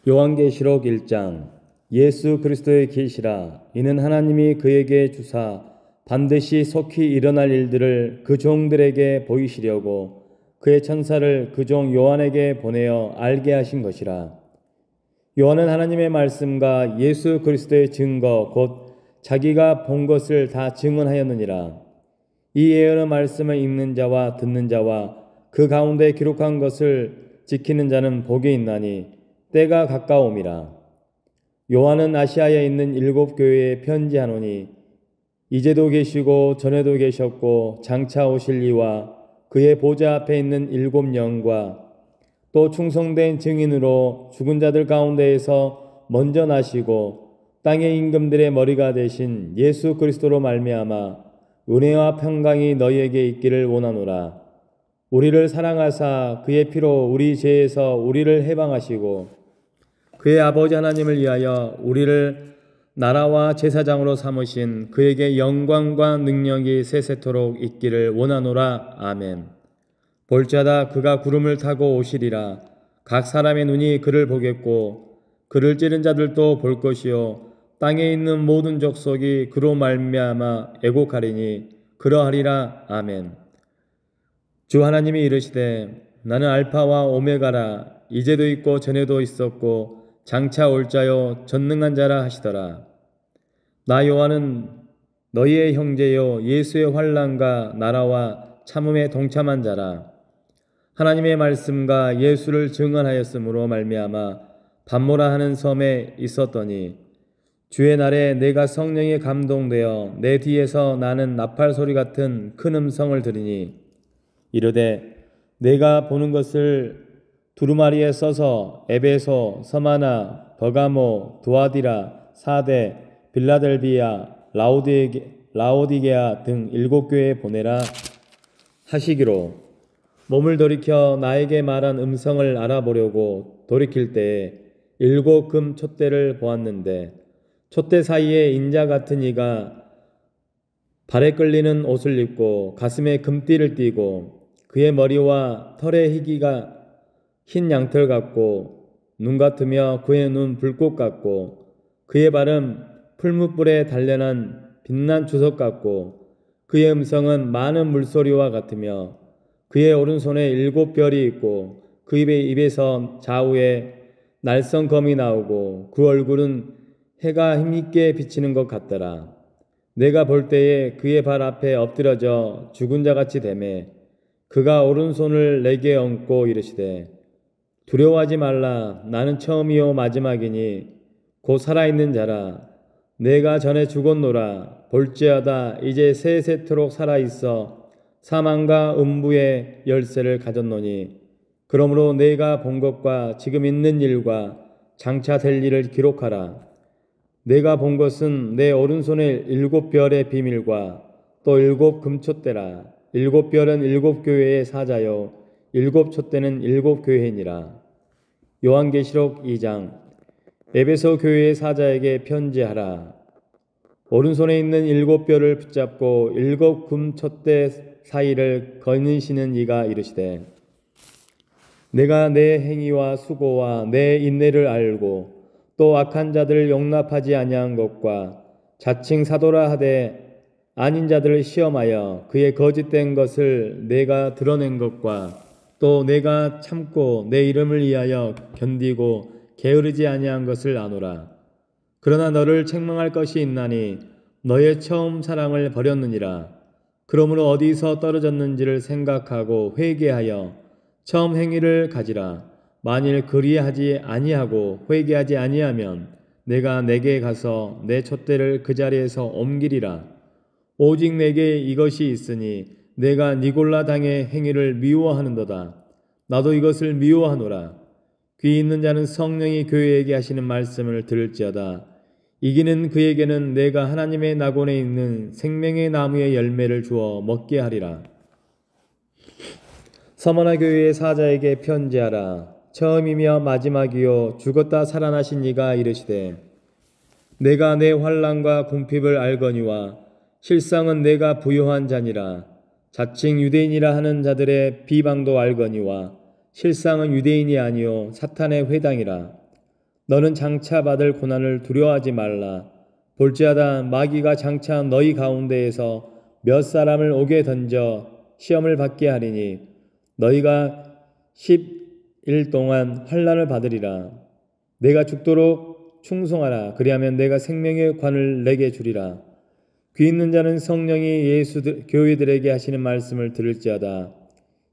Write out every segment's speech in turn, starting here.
요한계시록 1장. 예수 그리스도의 계시라. 이는 하나님이 그에게 주사 반드시 속히 일어날 일들을 그 종들에게 보이시려고 그의 천사를 그 종 요한에게 보내어 알게 하신 것이라. 요한은 하나님의 말씀과 예수 그리스도의 증거 곧 자기가 본 것을 다 증언하였느니라. 이 예언의 말씀을 읽는 자와 듣는 자와 그 가운데 기록한 것을 지키는 자는 복이 있나니 때가 가까움이라. 요한은 아시아에 있는 7교회에 편지하노니 이제도 계시고 전에도 계셨고 장차 오실 이와 그의 보좌 앞에 있는 7영과 또 충성된 증인으로 죽은 자들 가운데에서 먼저 나시고 땅의 임금들의 머리가 되신 예수 그리스도로 말미암아 은혜와 평강이 너희에게 있기를 원하노라. 우리를 사랑하사 그의 피로 우리 죄에서 우리를 해방하시고 그의 아버지 하나님을 위하여 우리를 나라와 제사장으로 삼으신 그에게 영광과 능력이 세세토록 있기를 원하노라. 아멘. 볼지어다 그가 구름을 타고 오시리라. 각 사람의 눈이 그를 보겠고 그를 찌른 자들도 볼 것이요 땅에 있는 모든 족속이 그로 말미암아 애곡하리니 그러하리라. 아멘. 주 하나님이 이르시되 나는 알파와 오메가라. 이제도 있고 전에도 있었고 장차 올 자요 전능한 자라 하시더라. 나 요한은 너희의 형제요 예수의 환난과 나라와 참음에 동참한 자라. 하나님의 말씀과 예수를 증언하였으므로 말미암아 밤모라 하는 섬에 있었더니 주의 날에 내가 성령에 감동되어 내 뒤에서 나는 나팔 소리 같은 큰 음성을 들으니 이르되 내가 보는 것을 두루마리에 써서 에베소, 서마나, 버가모, 두아디라, 사데, 빌라델비아, 라오디게아 등 7교회에 보내라 하시기로 몸을 돌이켜 나에게 말한 음성을 알아보려고 돌이킬 때에 7 금 촛대를 보았는데 촛대 사이에 인자 같은 이가 발에 끌리는 옷을 입고 가슴에 금띠를 띠고 그의 머리와 털의 희기가 흰 양털 같고 눈 같으며 그의 눈 불꽃 같고 그의 발은 풀무불에 단련한 빛난 주석 같고 그의 음성은 많은 물소리와 같으며 그의 오른손에 7별이 있고 그 입에서 좌우에 날성검이 나오고 그 얼굴은 해가 힘있게 비치는 것 같더라. 내가 볼 때에 그의 발 앞에 엎드려져 죽은 자같이 되매 그가 오른손을 내게 얹고 이르시되 두려워하지 말라. 나는 처음이요 마지막이니 곧 살아있는 자라. 내가 전에 죽었노라. 볼지어다 이제 세세토록 살아있어 사망과 음부의 열쇠를 가졌노니 그러므로 내가 본 것과 지금 있는 일과 장차 될 일을 기록하라. 내가 본 것은 내 오른손에 7별의 비밀과 또 7 금촛대라. 7별은 7교회의 사자요 7 촛대는 7교회니라. 요한계시록 2장. 에베소 교회의 사자에게 편지하라. 오른손에 있는 7별을 붙잡고 7 금촛대 사이를 거니시는 이가 이르시되 내가 내 행위와 수고와 내 인내를 알고 또 악한 자들을 용납하지 아니한 것과 자칭 사도라 하되 아닌 자들을 시험하여 그의 거짓된 것을 내가 드러낸 것과 또 내가 참고 내 이름을 위하여 견디고 게으르지 아니한 것을 아노라. 그러나 너를 책망할 것이 있나니 너의 처음 사랑을 버렸느니라. 그러므로 어디서 떨어졌는지를 생각하고 회개하여 처음 행위를 가지라. 만일 그리하지 아니하고 회개하지 아니하면 내가 내게 가서 내 촛대를 그 자리에서 옮기리라. 오직 내게 이것이 있으니 내가 니골라 당의 행위를 미워하는도다. 나도 이것을 미워하노라. 귀 있는 자는 성령이 교회에게 하시는 말씀을 들을지어다. 이기는 그에게는 내가 하나님의 낙원에 있는 생명의 나무의 열매를 주어 먹게 하리라. 서머나 교회의 사자에게 편지하라. 처음이며 마지막이요 죽었다 살아나신 이가 이르시되 내가 내 환난과 궁핍을 알거니와 실상은 내가 부요한 자니라. 자칭 유대인이라 하는 자들의 비방도 알거니와 실상은 유대인이 아니요 사탄의 회당이라. 너는 장차 받을 고난을 두려워하지 말라. 볼지어다 마귀가 장차 너희 가운데에서 몇 사람을 옥에 던져 시험을 받게 하리니 너희가 10일 동안 환난을 받으리라. 내가 죽도록 충성하라. 그리하면 내가 생명의 관을 내게 주리라. 귀 있는 자는 성령이 예수 교회들에게 하시는 말씀을 들을지어다.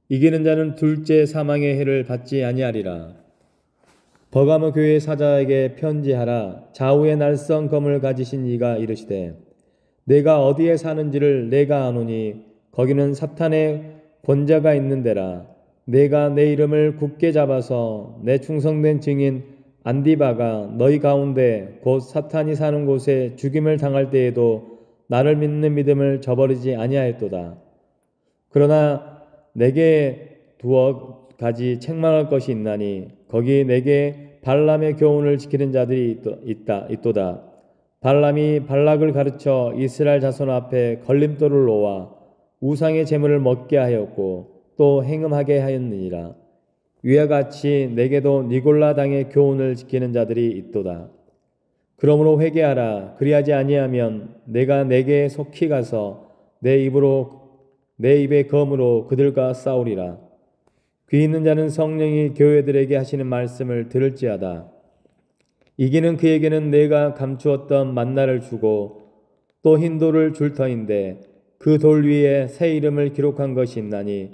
이기는 자는 둘째 사망의 해를 받지 아니하리라. 버가모 교회 사자에게 편지하라. 좌우의 날선 검을 가지신 이가 이르시되 내가 어디에 사는지를 내가 아노니 거기는 사탄의 권자가 있는 데라. 내가 내 이름을 굳게 잡아서 내 충성된 증인 안디바가 너희 가운데 곧 사탄이 사는 곳에 죽임을 당할 때에도 나를 믿는 믿음을 저버리지 아니하였도다. 그러나 내게 두어 가지 책망할 것이 있나니 거기 내게 발람의 교훈을 지키는 자들이 있도다. 발람이 발락을 가르쳐 이스라엘 자손 앞에 걸림돌을 놓아 우상의 제물을 먹게 하였고 또 행음하게 하였느니라. 위와 같이 내게도 니골라 당의 교훈을 지키는 자들이 있도다. 그러므로 회개하라. 그리하지 아니하면 내가 내게 속히 가서 내 입의 검으로 그들과 싸우리라. 귀 있는 자는 성령이 교회들에게 하시는 말씀을 들을지어다. 이기는 그에게는 내가 감추었던 만나를 주고 또 흰 돌을 줄 터인데 그 돌 위에 새 이름을 기록한 것이 있나니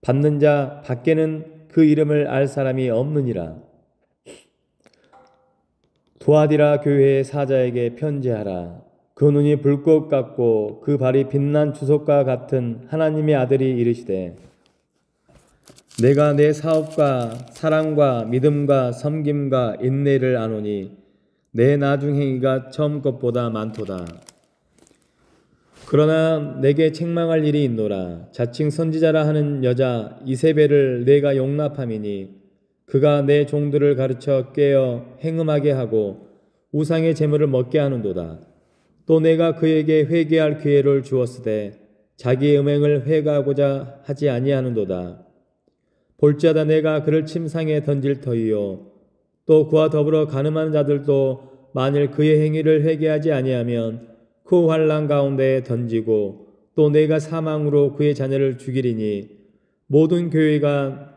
받는 자 밖에는 그 이름을 알 사람이 없느니라. 두아디라 교회의 사자에게 편지하라. 그 눈이 불꽃 같고 그 발이 빛난 주석과 같은 하나님의 아들이 이르시되 내가 내 사업과 사랑과 믿음과 섬김과 인내를 아노니 내 나중 행위가 처음 것보다 많도다. 그러나 내게 책망할 일이 있노라. 자칭 선지자라 하는 여자 이세벨을 내가 용납함이니 그가 내 종들을 가르쳐 깨어 행음하게 하고 우상의 제물을 먹게 하는도다. 또 내가 그에게 회개할 기회를 주었으되 자기의 음행을 회개하고자 하지 아니하는도다. 볼지어다 내가 그를 침상에 던질 터이요 또 그와 더불어 간음하는 자들도 만일 그의 행위를 회개하지 아니하면 그 환난 가운데에 던지고 또 내가 사망으로 그의 자녀를 죽이리니 모든 교회가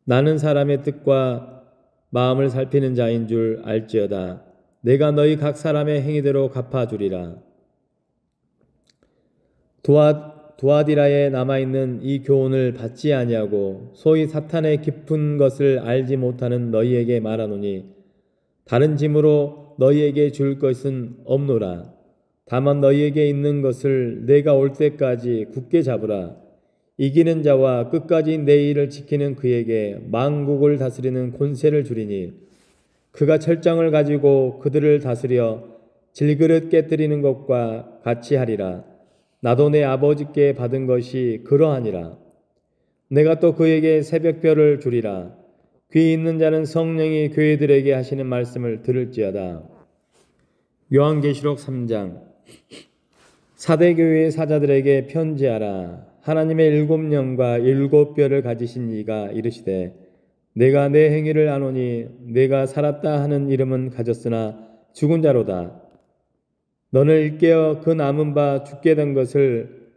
나는 사람의 뜻과 마음을 살피는 자인 줄 알지어다. 내가 너희 각 사람의 행위대로 갚아주리라. 두아디라에 남아있는 이 교훈을 받지 아니하고 소위 사탄의 깊은 것을 알지 못하는 너희에게 말하노니 다른 짐으로 너희에게 줄 것은 없노라. 다만 너희에게 있는 것을 내가 올 때까지 굳게 잡으라. 이기는 자와 끝까지 내 일을 지키는 그에게 만국을 다스리는 권세를 주리니 그가 철장을 가지고 그들을 다스려 질그릇 깨뜨리는 것과 같이 하리라. 나도 내 아버지께 받은 것이 그러하니라. 내가 또 그에게 새벽별을 주리라. 귀 있는 자는 성령이 교회들에게 하시는 말씀을 들을지어다. 요한계시록 3장. 사대교회의 사자들에게 편지하라. 하나님의 7영과 7뼈를 가지신 이가 이르시되 내가 내 행위를 아노니 내가 살았다 하는 이름은 가졌으나 죽은 자로다. 너는 일깨어 그 남은 바 죽게 된 것을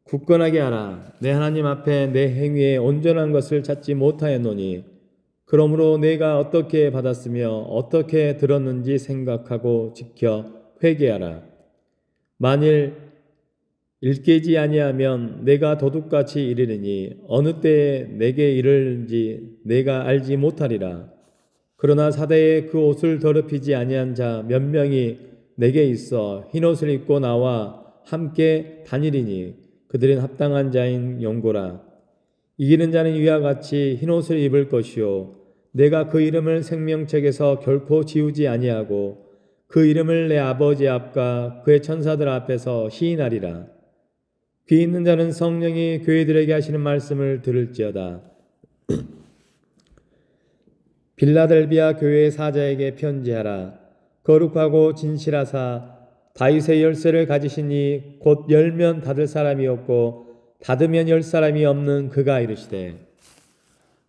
굳건하게 하라. 내 하나님 앞에 내 행위에 온전한 것을 찾지 못하였노니 그러므로 내가 어떻게 받았으며 어떻게 들었는지 생각하고 지켜 회개하라. 만일 일깨지 아니하면 내가 도둑같이 이르리니 어느 때에 내게 이르는지 내가 알지 못하리라. 그러나 사대에 그 옷을 더럽히지 아니한 자 몇 명이 내게 있어 흰옷을 입고 나와 함께 다니리니 그들은 합당한 자인 연고라. 이기는 자는 위와 같이 흰옷을 입을 것이요 내가 그 이름을 생명책에서 결코 지우지 아니하고 그 이름을 내 아버지 앞과 그의 천사들 앞에서 시인하리라. 귀 있는 자는 성령이 교회들에게 하시는 말씀을 들을지어다. 빌라델비아 교회의 사자에게 편지하라. 거룩하고 진실하사 다윗의 열쇠를 가지시니 곧 열면 닫을 사람이 없고 닫으면 열 사람이 없는 그가 이르시되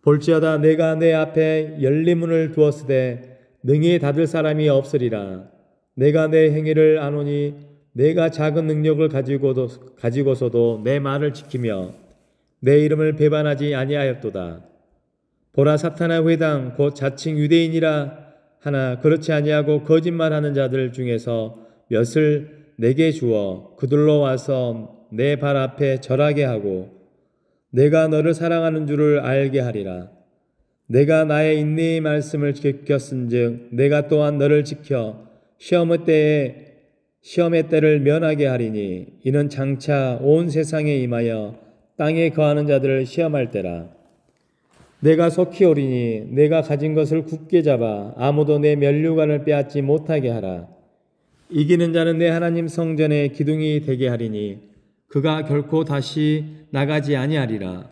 볼지어다 내가 내 앞에 열린 문을 두었으되 능히 닫을 사람이 없으리라. 내가 내 행위를 아노니 내가 작은 능력을 가지고서도 내 말을 지키며 내 이름을 배반하지 아니하였도다. 보라 사탄의 회당 곧 자칭 유대인이라 하나 그렇지 아니하고 거짓말하는 자들 중에서 몇을 내게 주어 그들로 와서 내 발 앞에 절하게 하고 내가 너를 사랑하는 줄을 알게 하리라. 내가 나의 인내의 말씀을 지켰은즉 내가 또한 너를 지켜 시험의 때를 면하게 하리니 이는 장차 온 세상에 임하여 땅에 거하는 자들을 시험할 때라. 내가 속히 오리니 내가 가진 것을 굳게 잡아 아무도 내 면류관을 빼앗지 못하게 하라. 이기는 자는 내 하나님 성전에 기둥이 되게 하리니 그가 결코 다시 나가지 아니하리라.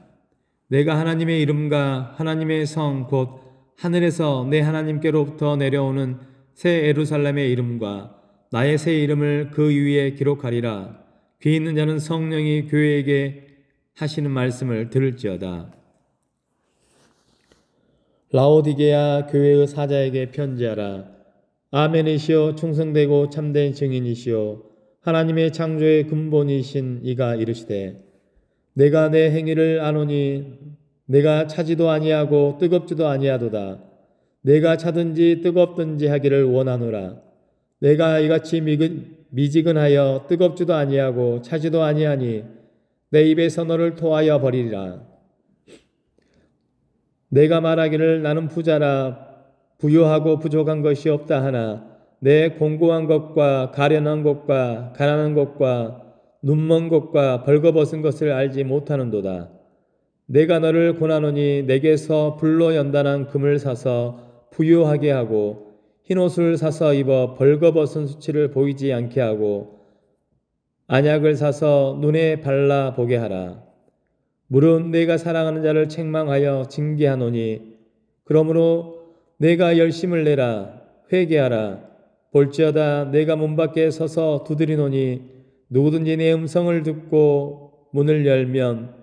내가 하나님의 이름과 하나님의 성 곧 하늘에서 내 하나님께로부터 내려오는 새 예루살렘의 이름과 나의 새 이름을 그 위에 기록하리라. 귀 있는 자는 성령이 교회에게 하시는 말씀을 들을지어다. 라오디게아 교회의 사자에게 편지하라. 아멘이시오 충성되고 참된 증인이시오 하나님의 창조의 근본이신 이가 이르시되 내가 내 행위를 아노니 내가 차지도 아니하고 뜨겁지도 아니하도다. 내가 차든지 뜨겁든지 하기를 원하노라. 내가 이같이 미지근하여 뜨겁지도 아니하고 차지도 아니하니 내 입에서 너를 토하여 버리리라. 내가 말하기를 나는 부자라 부유하고 부족한 것이 없다 하나 내 공고한 것과 가련한 것과 가난한 것과 눈먼 것과 벌거벗은 것을 알지 못하는도다. 내가 너를 고나노니 내게서 불로 연단한 금을 사서 부유하게 하고 흰옷을 사서 입어 벌거벗은 수치를 보이지 않게 하고 안약을 사서 눈에 발라 보게 하라. 무릇 내가 사랑하는 자를 책망하여 징계하노니 그러므로 내가 열심을 내라 회개하라. 볼지어다 내가 문 밖에 서서 두드리노니 누구든지 내 음성을 듣고 문을 열면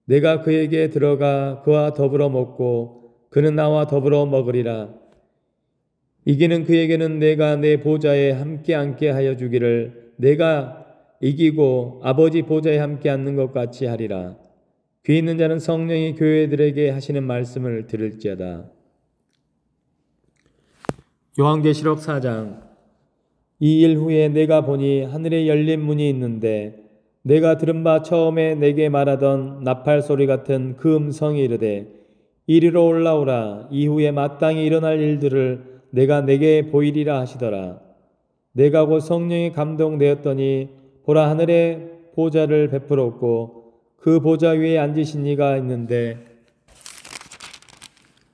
내가 그에게 들어가 그와 더불어 먹고 그는 나와 더불어 먹으리라. 이기는 그에게는 내가 내 보좌에 함께 앉게 하여 주기를 내가 이기고 아버지 보좌에 함께 앉는 것 같이 하리라. 귀 있는 자는 성령이 교회들에게 하시는 말씀을 들을지어다. 요한계시록 4장. 이 일 후에 내가 보니 하늘에 열린 문이 있는데 내가 들은 바 처음에 내게 말하던 나팔 소리 같은 그 음성이 이르되 이리로 올라오라. 이후에 마땅히 일어날 일들을 내가 내게 보이리라 하시더라. 내가 곧 성령에 감동되었더니 보라 하늘에 보좌를 베풀었고 그 보좌 위에 앉으신 이가 있는데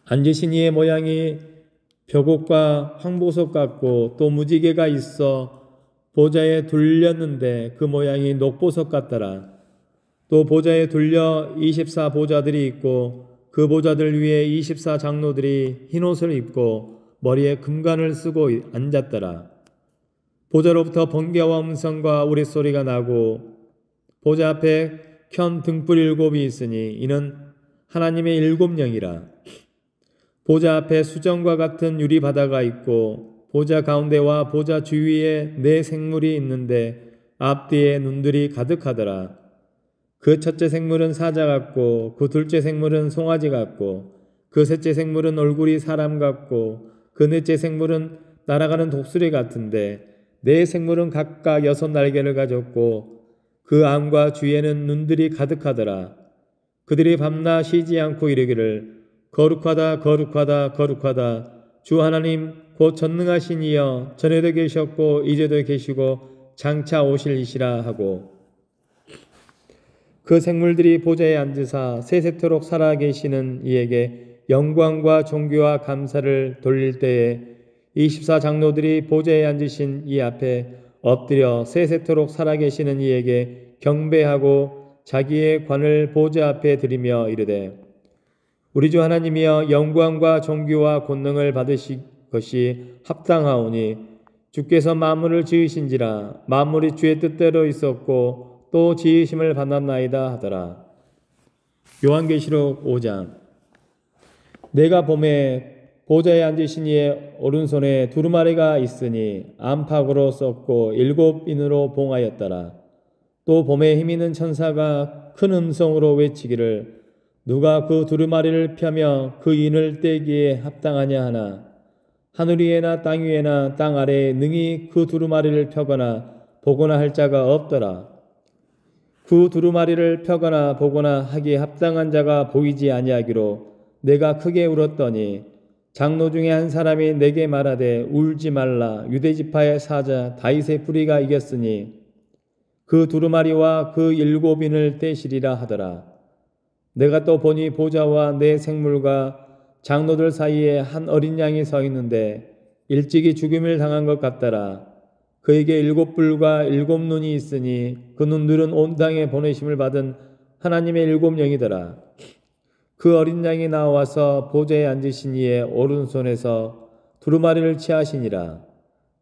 앉으신 이의 모양이 벼곡과 황보석 같고 또 무지개가 있어 보좌에 둘렸는데 그 모양이 녹보석 같더라. 또 보좌에 둘려 24 보좌들이 있고 그 보좌들 위에 24 장로들이 흰옷을 입고 머리에 금관을 쓰고 앉았더라. 보좌로부터 번개와 음성과 우레소리가 나고 보좌 앞에 켠 등불 7이 있으니 이는 하나님의 7영이라. 보좌 앞에 수정과 같은 유리 바다가 있고 보좌 가운데와 보좌 주위에 4 생물이 있는데 앞뒤에 눈들이 가득하더라. 그 첫째 생물은 사자 같고 그 둘째 생물은 송아지 같고 그 셋째 생물은 얼굴이 사람 같고 그 넷째 생물은 날아가는 독수리 같은데 4 생물은 각각 6 날개를 가졌고 그 안과 주위에는 눈들이 가득하더라. 그들이 밤낮 쉬지 않고 이르기를 거룩하다 거룩하다 거룩하다 주 하나님 곧 전능하신 이여 전에도 계셨고 이제도 계시고 장차 오실 이시라 하고 그 생물들이 보좌에 앉으사 세세토록 살아계시는 이에게 영광과 존귀와 감사를 돌릴 때에 24 장로들이 보좌에 앉으신 이 앞에 엎드려 세세토록 살아계시는 이에게 경배하고 자기의 관을 보좌 앞에 드리며 이르되 우리 주 하나님이여 영광과 존귀와 권능을 받으실 것이 합당하오니 주께서 만물을 지으신지라 만물이 주의 뜻대로 있었고 또 지으심을 받았나이다 하더라. 요한계시록 5장. 내가 봄에 보좌에 앉으신 이의 오른손에 두루마리가 있으니 안팎으로 썼고 7인으로 봉하였더라. 또 봄에 힘있는 천사가 큰 음성으로 외치기를 누가 그 두루마리를 펴며 그 인을 떼기에 합당하냐 하나 하늘 위에나 땅 위에나 땅 아래에 능히 그 두루마리를 펴거나 보거나 할 자가 없더라. 그 두루마리를 펴거나 보거나 하기에 합당한 자가 보이지 아니하기로 내가 크게 울었더니 장로 중에 한 사람이 내게 말하되 울지 말라. 유대지파의 사자 다윗의 뿌리가 이겼으니 그 두루마리와 그 7인을 떼시리라 하더라. 내가 또 보니 보좌와 내 생물과 장로들 사이에 한 어린 양이 서 있는데 일찍이 죽임을 당한 것 같더라. 그에게 7뿔과 7눈이 있으니 그 눈들은 온 땅에 보내심을 받은 하나님의 7영이더라. 그 어린 양이 나와서 보좌에 앉으신 이의 오른손에서 두루마리를 취하시니라.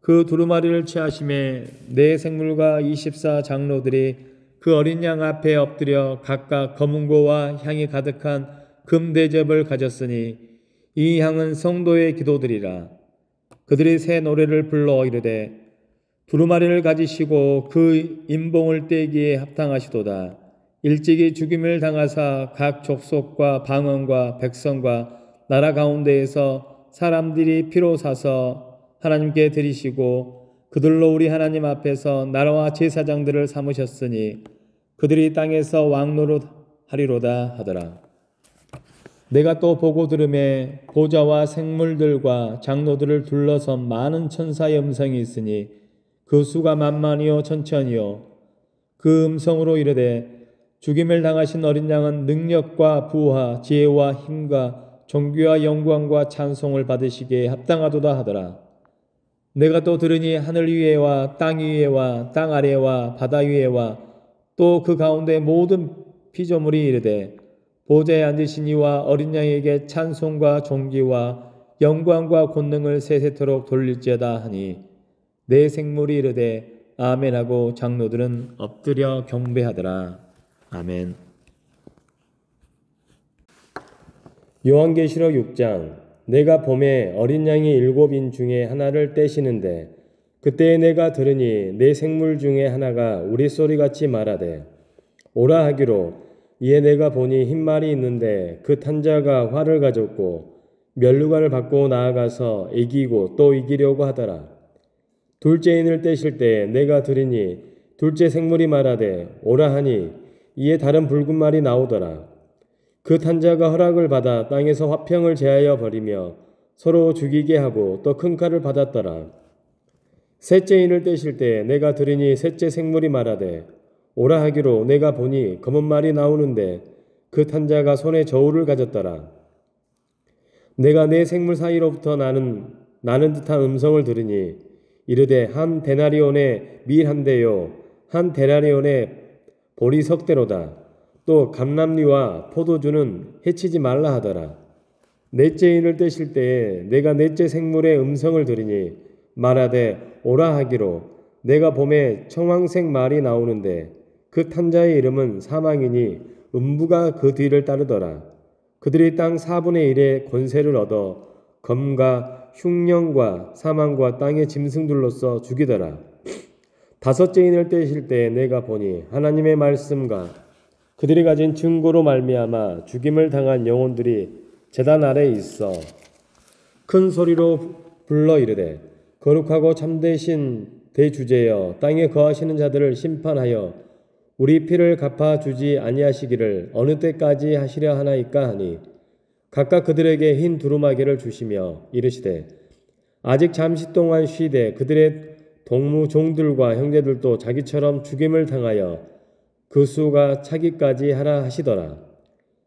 그 두루마리를 취하심에 내 생물과 24 장로들이 그 어린 양 앞에 엎드려 각각 검은고와 향이 가득한 금대접을 가졌으니 이 향은 성도의 기도들이라. 그들이 새 노래를 불러 이르되 두루마리를 가지시고 그 인봉을 떼기에 합당하시도다. 일찍이 죽임을 당하사 각 족속과 방언과 백성과 나라 가운데에서 사람들이 피로 사서 하나님께 드리시고 그들로 우리 하나님 앞에서 나라와 제사장들을 삼으셨으니 그들이 땅에서 왕노릇 하리로다 하더라. 내가 또 보고 들음에 보좌와 생물들과 장로들을 둘러선 많은 천사의 음성이 있으니 그 수가 만만이요 천천이요 그 음성으로 이르되 죽임을 당하신 어린 양은 능력과 부하 지혜와 힘과 존귀와 영광과 찬송을 받으시기에 합당하도다 하더라. 내가 또 들으니 하늘 위에와 땅 위에와 땅 아래와 바다 위에와 또 그 가운데 모든 피조물이 이르되 보좌에 앉으신 이와 어린 양에게 찬송과 존귀와 영광과 권능을 세세토록 돌릴지어다 하니 내 생물이 이르되 아멘하고 장로들은 엎드려 경배하더라. 아멘. 요한계시록 6장. 내가 봄에 어린 양이 7인 중에 하나를 떼시는데 그때에 내가 들으니 내 생물 중에 하나가 우리소리같이 말하되 오라 하기로 이에 내가 보니 흰 말이 있는데 그 탄자가 활을 가졌고 면류관을 받고 나아가서 이기고 또 이기려고 하더라. 둘째 인을 떼실 때 내가 들으니 둘째 생물이 말하되 오라 하니 이에 다른 붉은 말이 나오더라. 그 탄자가 허락을 받아 땅에서 화평을 제하여 버리며 서로 죽이게 하고 또 큰 칼을 받았더라. 셋째 인을 떼실 때 내가 들으니 셋째 생물이 말하되 오라 하기로 내가 보니 검은 말이 나오는데 그 탄자가 손에 저울을 가졌더라. 내가 내 생물 사이로부터 나는 듯한 음성을 들으니 이르되 한 데나리온의 밀 한 대요 한 데나리온의 보리 석 대로다. 또 감람리와 포도주는 해치지 말라 하더라. 넷째 인을 떼실 때에 내가 넷째 생물의 음성을 들으니 말하되 오라 하기로 내가 봄에 청황색 말이 나오는데 그 탄자의 이름은 사망이니 음부가 그 뒤를 따르더라. 그들이 땅 4분의 1의 권세를 얻어 검과 흉령과 사망과 땅의 짐승들로서 죽이더라. 다섯째 인을 떼실 때에 내가 보니 하나님의 말씀과 그들이 가진 증거로 말미암아 죽임을 당한 영혼들이 제단 아래에 있어 큰 소리로 불러 이르되 거룩하고 참되신 대주제여 땅에 거하시는 자들을 심판하여 우리 피를 갚아주지 아니하시기를 어느 때까지 하시려 하나이까 하니 각각 그들에게 흰 두루마기를 주시며 이르시되 아직 잠시 동안 쉬되 그들의 동무 종들과 형제들도 자기처럼 죽임을 당하여 그 수가 차기까지 하라 하시더라.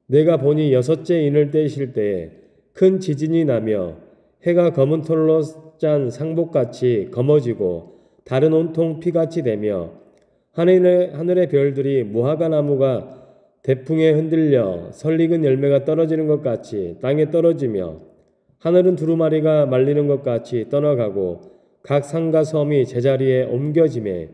내가 보니 여섯째 인을 떼실 때에 큰 지진이 나며 해가 검은 털로 짠 상복같이 검어지고 달은 온통 피같이 되며 하늘의 별들이 무화과 나무가 대풍에 흔들려 설익은 열매가 떨어지는 것 같이 땅에 떨어지며 하늘은 두루마리가 말리는 것 같이 떠나가고 각 산과 섬이 제자리에 옮겨지매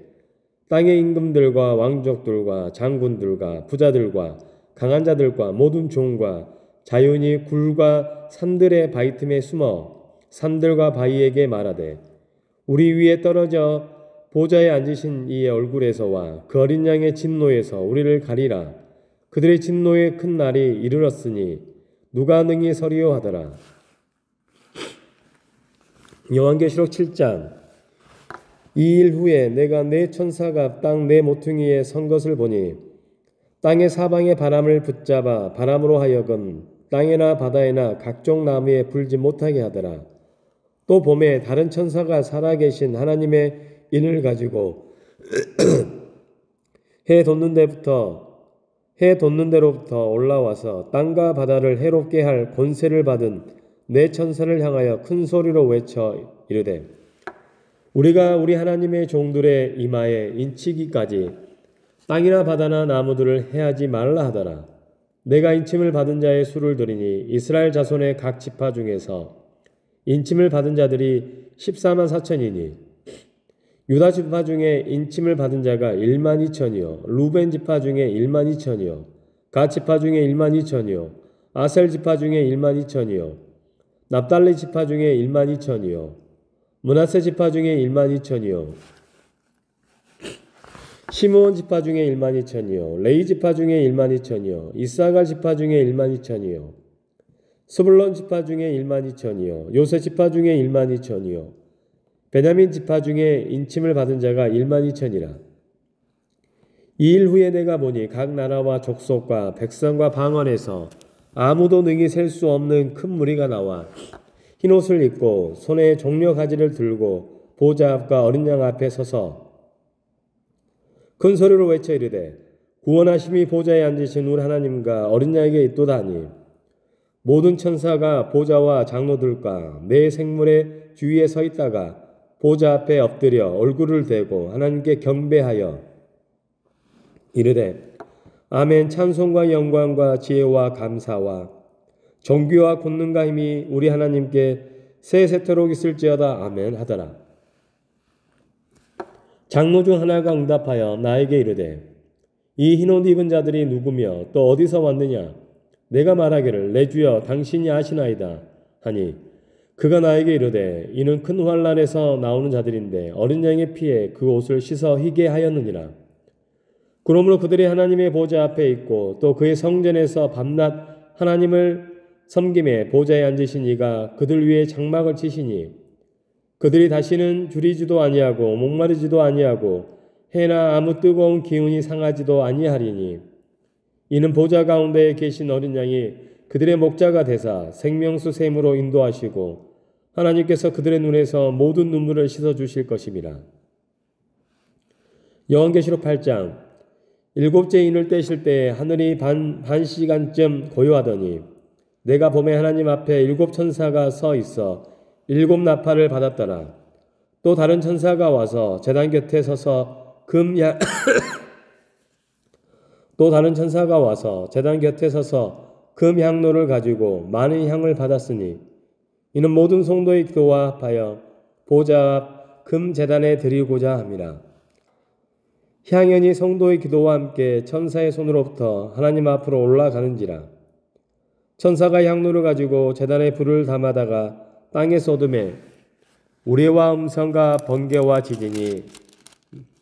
땅의 임금들과 왕족들과 장군들과 부자들과 강한 자들과 모든 종과 자연히 굴과 산들의 바위 틈에 숨어 산들과 바위에게 말하되 우리 위에 떨어져 보좌에 앉으신 이의 얼굴에서와 그 어린 양의 진노에서 우리를 가리라. 그들의 진노의 큰 날이 이르렀으니 누가 능히 서리요 하더라. 요한계시록 7장. 이 일 후에 내가 네 천사가 땅 네 모퉁이에 선 것을 보니 땅의 사방의 바람을 붙잡아 바람으로 하여금 땅에나 바다에나 각종 나무에 불지 못하게 하더라. 또 봄에 다른 천사가 살아계신 하나님의 인을 가지고 해 돋는 데로부터 올라와서 땅과 바다를 해롭게 할 권세를 받은 네 천사를 향하여 큰 소리로 외쳐 이르되 우리가 우리 하나님의 종들의 이마에 인치기까지 땅이나 바다나 나무들을 해하지 말라 하더라. 내가 인침을 받은 자의 수를 들으니 이스라엘 자손의 각 지파 중에서 인침을 받은 자들이 14만 4천이니 유다 지파 중에 인침을 받은 자가 1만 2천이요 루벤 지파 중에 1만 2천이요 갓 지파 중에 1만 2천이요 아셀 지파 중에 1만 2천이요 납달리 지파 중에 1만 2천이요 므낫세 지파 중에 1만 2천이요 시므온 지파 중에 1만 2천이요 레위 지파 중에 1만 2천이요 이사갈 지파 중에 1만 2천이요 스불론 지파 중에 1만 2천이요 요셉 지파 중에 1만 2천이요 베냐민 지파 중에 인침을 받은 자가 1만 2천이라. 이 일 후에 내가 보니 각 나라와 족속과 백성과 방언에서 아무도 능히 셀 수 없는 큰 무리가 나와 흰옷을 입고 손에 종려 가지를 들고 보좌 앞과 어린 양 앞에 서서 큰 소리로 외쳐 이르되 구원하심이 보좌에 앉으신 우리 하나님과 어린 양에게 있도다 하니 모든 천사가 보좌와 장로들과 네 생물의 주위에 서 있다가 보좌 앞에 엎드려 얼굴을 대고 하나님께 경배하여 이르되 아멘. 찬송과 영광과 지혜와 감사와 정귀와 권능과 힘이 우리 하나님께 세세토록 있을지어다. 아멘 하더라. 장로 중 하나가 응답하여 나에게 이르되 이 흰옷 입은 자들이 누구며 또 어디서 왔느냐. 내가 말하기를 내 주여 당신이 아시나이다 하니 그가 나에게 이르되 이는 큰 환란에서 나오는 자들인데 어린 양의 피에 그 옷을 씻어 희게 하였느니라. 그러므로 그들이 하나님의 보좌 앞에 있고 또 그의 성전에서 밤낮 하나님을 섬김에 보좌에 앉으신 이가 그들 위에 장막을 치시니 그들이 다시는 줄이지도 아니하고 목마르지도 아니하고 해나 아무 뜨거운 기운이 상하지도 아니하리니 이는 보좌 가운데에 계신 어린 양이 그들의 목자가 되사 생명수 샘으로 인도하시고 하나님께서 그들의 눈에서 모든 눈물을 씻어주실 것임이라. 요한계시록 8장. 일곱째 인을 떼실 때에 하늘이 반 시간쯤 고요하더니 내가 봄에 하나님 앞에 일곱 천사가 서 있어 일곱 나팔을 받았더라. 또 다른 천사가 와서 제단 곁에 서서 금 향로를 가지고 많은 향을 받았으니 이는 모든 성도의 기도와 합하여 보좌 앞 금 제단에 드리고자 함이라. 향연이 성도의 기도와 함께 천사의 손으로부터 하나님 앞으로 올라가는지라. 천사가 향로를 가지고 제단에 불을 담아다가 땅에 쏟음에 우레와 음성과 번개와 지진이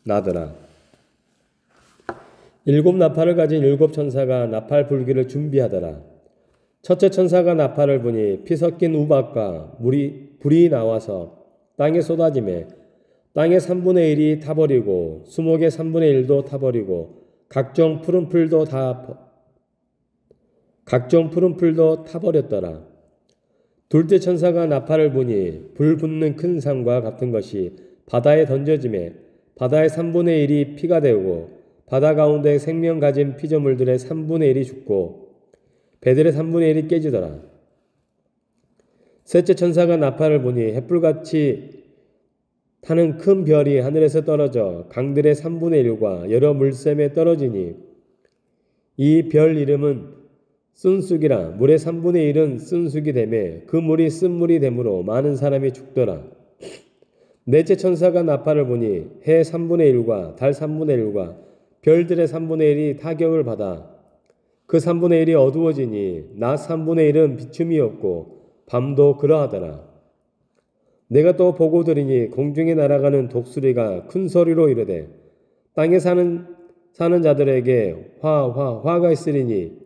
나더라. 일곱 나팔을 가진 일곱 천사가 나팔 불기를 준비하더라. 첫째 천사가 나팔을 부니 피 섞인 우박과 불이 나와서 땅에 쏟아지매 땅의 3분의 1이 타버리고 수목의 3분의 1도 타버리고 각종 푸른 풀도 타버렸더라. 둘째 천사가 나팔을 부니 불 붙는 큰 산과 같은 것이 바다에 던져지매 바다의 3분의 1이 피가 되고 바다 가운데 생명 가진 피조물들의 3분의 1이 죽고 배들의 3분의 1이 깨지더라. 셋째 천사가 나팔을 부니 햇불같이 타는 큰 별이 하늘에서 떨어져 강들의 3분의 1과 여러 물샘에 떨어지니 이 별 이름은 쓴쑥이라. 물의 3분의 1은 쓴쑥이 되매 그 물이 쓴물이 되므로 많은 사람이 죽더라. 넷째 천사가 나팔을 부니 해 3분의 1과 달 3분의 1과 별들의 3분의 1이 타격을 받아 그 3분의 1이 어두워지니 낮 3분의 1은 비춤이 없고 밤도 그러하더라. 내가 또 보고 들으니 공중에 날아가는 독수리가 큰 소리로 이르되 땅에 사는 자들에게 화가 있으리니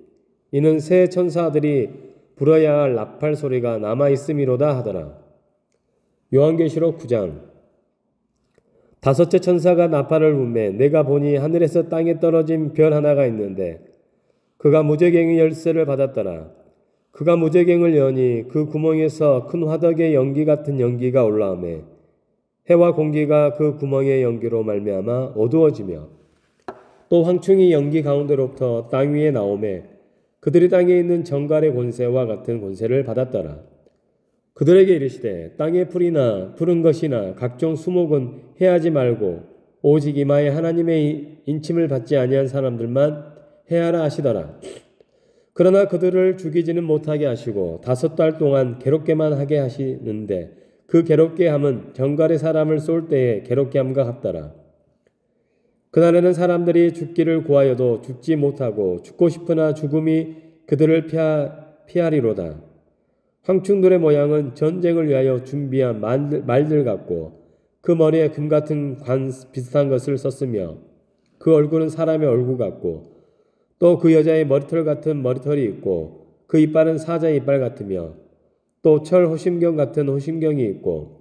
이는 새 천사들이 불어야 할 나팔 소리가 남아 있음이로다 하더라. 요한계시록 9장. 다섯째 천사가 나팔을 불매 내가 보니 하늘에서 땅에 떨어진 별 하나가 있는데 그가 무저갱의 열쇠를 받았더라. 그가 무저갱을 여니 그 구멍에서 큰 화덕의 연기 같은 연기가 올라오매 해와 공기가 그 구멍의 연기로 말미암아 어두워지며 또 황충이 연기 가운데로부터 땅 위에 나오매 그들이 땅에 있는 정갈의 권세와 같은 권세를 받았더라. 그들에게 이르시되 땅의 풀이나 푸른 것이나 각종 수목은 해하지 말고 오직 이마에 하나님의 인침을 받지 아니한 사람들만 해하라 하시더라. 그러나 그들을 죽이지는 못하게 하시고 5달 동안 괴롭게만 하게 하시는데 그 괴롭게 함은 정갈의 사람을 쏠 때에 괴롭게 함과 같더라. 그날에는 사람들이 죽기를 구하여도 죽지 못하고 죽고 싶으나 죽음이 그들을 피하리로다. 황충들의 모양은 전쟁을 위하여 준비한 말들 같고 그 머리에 금 같은 관 비슷한 것을 썼으며 그 얼굴은 사람의 얼굴 같고 또 그 여자의 머리털 같은 머리털이 있고 그 이빨은 사자의 이빨 같으며 또 철 호심경 같은 호심경이 있고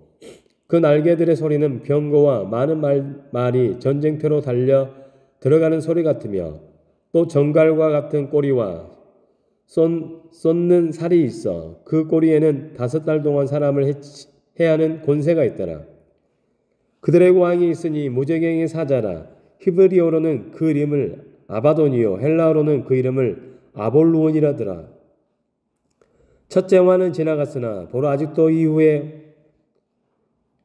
그 날개들의 소리는 병거와 많은 말이 전쟁터로 달려 들어가는 소리 같으며 또 정갈과 같은 꼬리와 쏟는 살이 있어 그 꼬리에는 5달 동안 사람을 해하는 권세가 있더라. 그들의 왕이 있으니 무저갱의 사자라. 히브리어로는 그 이름을 아바돈이요 헬라어로는 그 이름을 아볼루온이라더라. 첫째 화는 지나갔으나 보라 아직도 이후에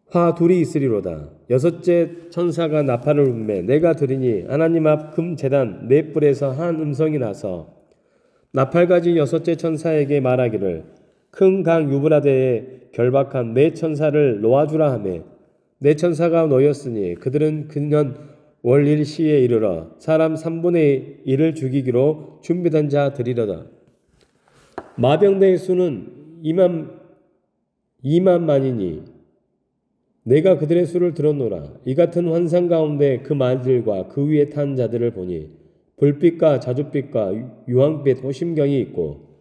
화 둘이 있으리로다. 6째 천사가 나팔을 울매 내가 들으니 하나님 앞 금 제단 4뿔에서 한 음성이 나서 나팔 가진 6째 천사에게 말하기를 큰 강 유브라데에 결박한 4천사를 놓아주라 하매 4천사가 놓였으니 그들은 그년 월일시에 이르러 사람 3분의 1을 죽이기로 준비된 자들이로다. 마병대의 수는 2만만이니 내가 그들의 수를 들었노라. 이 같은 환상 가운데 그 말들과 그 위에 탄 자들을 보니 불빛과 자줏빛과 유황빛 호심경이 있고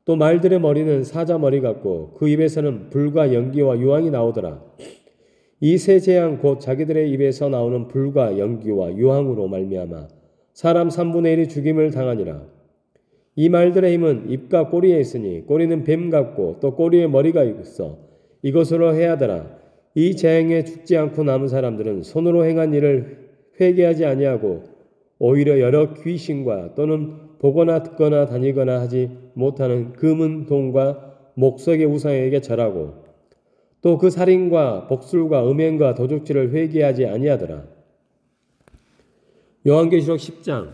또 말들의 머리는 사자 머리 같고 그 입에서는 불과 연기와 유황이 나오더라. 이 세 재앙 곧 자기들의 입에서 나오는 불과 연기와 유황으로 말미암아 사람 3분의 1이 죽임을 당하니라. 이 말들의 힘은 입과 꼬리에 있으니 꼬리는 뱀 같고 또 꼬리에 머리가 있어 이것으로 해하더라. 이 재앙에 죽지 않고 남은 사람들은 손으로 행한 일을 회개하지 아니하고 오히려 여러 귀신과 또는 보거나 듣거나 다니거나 하지 못하는 금은 돈과 목석의 우상에게 절하고 또 그 살인과 복술과 음행과 도둑질을 회개하지 아니하더라. 요한계시록 10장.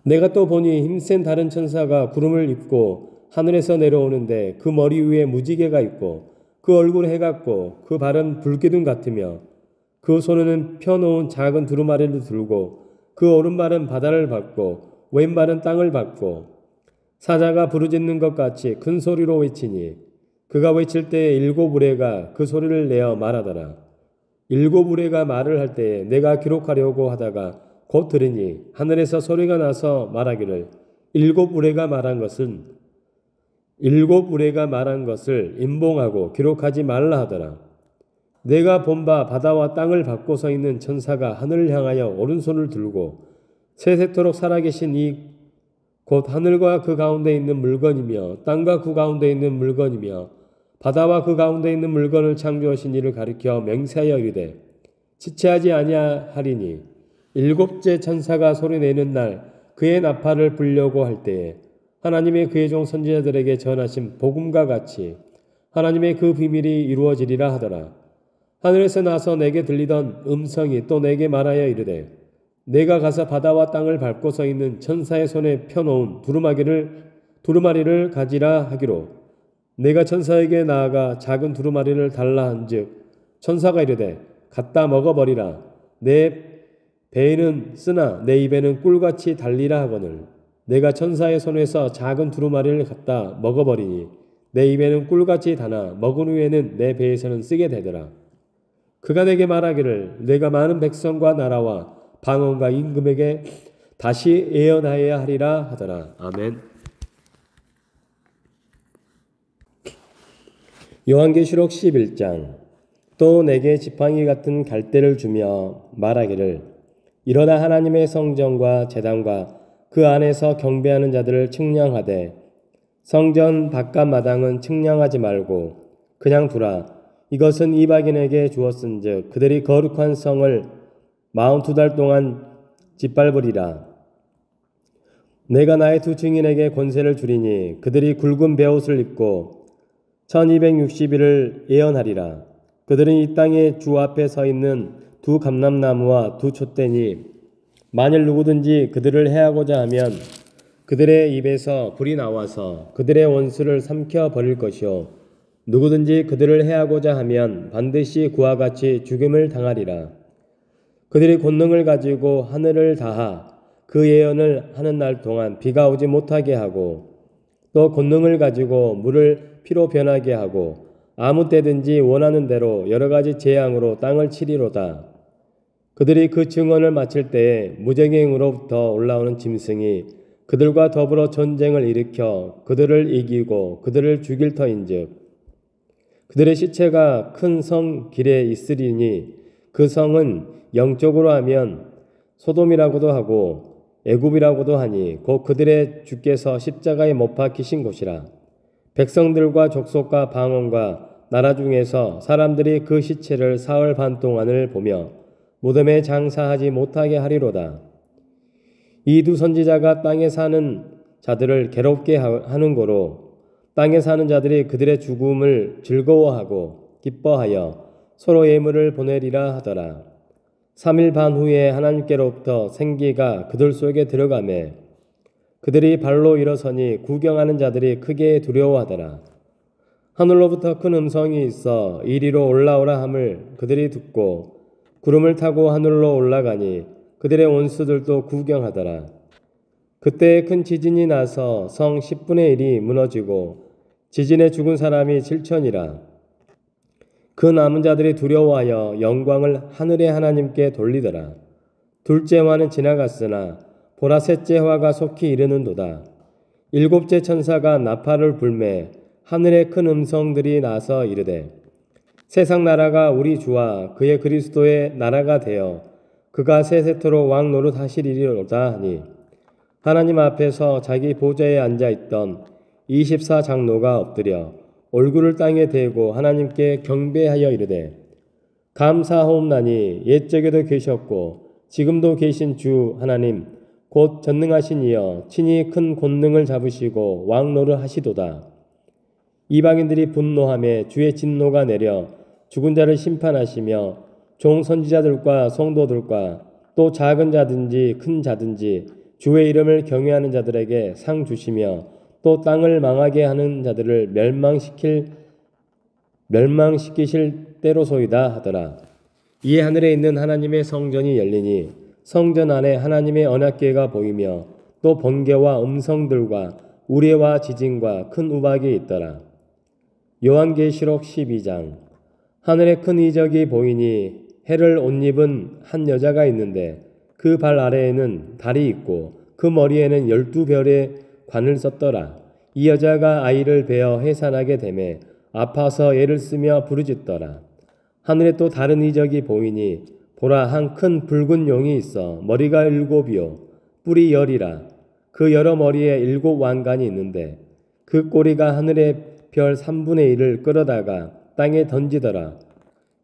내가 또 보니 힘센 다른 천사가 구름을 입고 하늘에서 내려오는데 그 머리 위에 무지개가 있고 그 얼굴은 해 같고 그 발은 불기둥 같으며 그 손에는 펴놓은 작은 두루마리를 들고 그 오른발은 바다를 밟고 왼발은 땅을 밟고 사자가 부르짖는 것 같이 큰 소리로 외치니 그가 외칠 때에 7 우레가 그 소리를 내어 말하더라. 7 우레가 말을 할 때에 내가 기록하려고 하다가 곧 들으니 하늘에서 소리가 나서 말하기를 7 우레가 말한 것을 임봉하고 기록하지 말라 하더라. 내가 본 바 바다와 땅을 밟고 서 있는 천사가 하늘을 향하여 오른손을 들고 세세토록 살아계신 이 곧 하늘과 그 가운데 있는 물건이며 땅과 그 가운데 있는 물건이며 바다와 그 가운데 있는 물건을 창조하신 이를 가리켜 맹세하여 이르되 지체하지 아니하리니 7째 천사가 소리내는 날 그의 나팔을 불려고 할 때에 하나님의 그의 종 선지자들에게 전하신 복음과 같이 하나님의 그 비밀이 이루어지리라 하더라. 하늘에서 나서 내게 들리던 음성이 또 내게 말하여 이르되 내가 가서 바다와 땅을 밟고 서 있는 천사의 손에 펴놓은 두루마리를 가지라 하기로 내가 천사에게 나아가 작은 두루마리를 달라 한즉 천사가 이르되 갖다 먹어버리라. 내 배에는 쓰나 내 입에는 꿀같이 달리라 하거늘 내가 천사의 손에서 작은 두루마리를 갖다 먹어버리니 내 입에는 꿀같이 다나 먹은 후에는 내 배에서는 쓰게 되더라. 그가 내게 말하기를 내가 많은 백성과 나라와 방언과 임금에게 다시 예언하여야 하리라 하더라. 아멘. 요한계시록 11장. 또 내게 지팡이 같은 갈대를 주며 말하기를 일어나 하나님의 성전과 제단과 그 안에서 경배하는 자들을 측량하되 성전 바깥 마당은 측량하지 말고 그냥 두라. 이것은 이방인에게 주었은즉 그들이 거룩한 성을 42달 동안 짓밟으리라. 내가 나의 두 증인에게 권세를 주리니 그들이 굵은 베옷을 입고 1260일을 예언하리라. 그들은 이 땅의 주 앞에 서 있는 두 감람나무와 두 촛대니 만일 누구든지 그들을 해하고자 하면 그들의 입에서 불이 나와서 그들의 원수를 삼켜 버릴 것이요 누구든지 그들을 해하고자 하면 반드시 그와 같이 죽임을 당하리라. 그들이 권능을 가지고 하늘을 다하 그 예언을 하는 날 동안 비가 오지 못하게 하고 또 권능을 가지고 물을 피로 변하게 하고 아무 때든지 원하는 대로 여러 가지 재앙으로 땅을 치리로다. 그들이 그 증언을 마칠 때에 무저갱으로부터 올라오는 짐승이 그들과 더불어 전쟁을 일으켜 그들을 이기고 그들을 죽일 터인즉 그들의 시체가 큰 성 길에 있으리니 그 성은 영적으로 하면 소돔이라고도 하고 애굽이라고도 하니 곧 그들의 주께서 십자가에 못 박히신 곳이라. 백성들과 족속과 방언과 나라 중에서 사람들이 그 시체를 사흘 반 동안을 보며 무덤에 장사하지 못하게 하리로다. 이 두 선지자가 땅에 사는 자들을 괴롭게 하는 고로 땅에 사는 자들이 그들의 죽음을 즐거워하고 기뻐하여 서로 예물을 보내리라 하더라. 3일 반 후에 하나님께로부터 생기가 그들 속에 들어가매 그들이 발로 일어서니 구경하는 자들이 크게 두려워하더라. 하늘로부터 큰 음성이 있어 이리로 올라오라 함을 그들이 듣고 구름을 타고 하늘로 올라가니 그들의 원수들도 구경하더라. 그때 큰 지진이 나서 성 10분의 1이 무너지고 지진에 죽은 사람이 7천이라. 그 남은 자들이 두려워하여 영광을 하늘의 하나님께 돌리더라. 둘째 화는 지나갔으나 보라 셋째 화가 속히 이르는도다. 일곱째 천사가 나팔을 불매 하늘의 큰 음성들이 나서 이르되 세상 나라가 우리 주와 그의 그리스도의 나라가 되어 그가 세세토록 왕 노릇하시리로다 하니 하나님 앞에서 자기 보좌에 앉아있던 24장로가 엎드려 얼굴을 땅에 대고 하나님께 경배하여 이르되 감사하옵나니 옛적에도 계셨고 지금도 계신 주 하나님 곧 전능하신 이여 친히 큰 권능을 잡으시고 왕 노릇하시도다. 이방인들이 분노하며 주의 진노가 내려 죽은 자를 심판하시며 종 선지자들과 성도들과 또 작은 자든지 큰 자든지 주의 이름을 경외하는 자들에게 상 주시며 또 땅을 망하게 하는 자들을 멸망시키실 때로소이다 하더라. 이에 하늘에 있는 하나님의 성전이 열리니 성전 안에 하나님의 언약궤가 보이며 또 번개와 음성들과 우레와 지진과 큰 우박이 있더라. 요한계시록 12장. 하늘에 큰 이적이 보이니 해를 옷 입은 한 여자가 있는데 그 발 아래에는 달이 있고 그 머리에는 12별의 관을 썼더라. 이 여자가 아이를 베어 해산하게 되매 아파서 애를 쓰며 부르짖더라. 하늘에 또 다른 이적이 보이니 보라 한 큰 붉은 용이 있어 머리가 7이요 뿔이 10이라. 그 여러 머리에 7 왕관이 있는데 그 꼬리가 하늘의 별 3분의 1을 끌어다가 땅에 던지더라.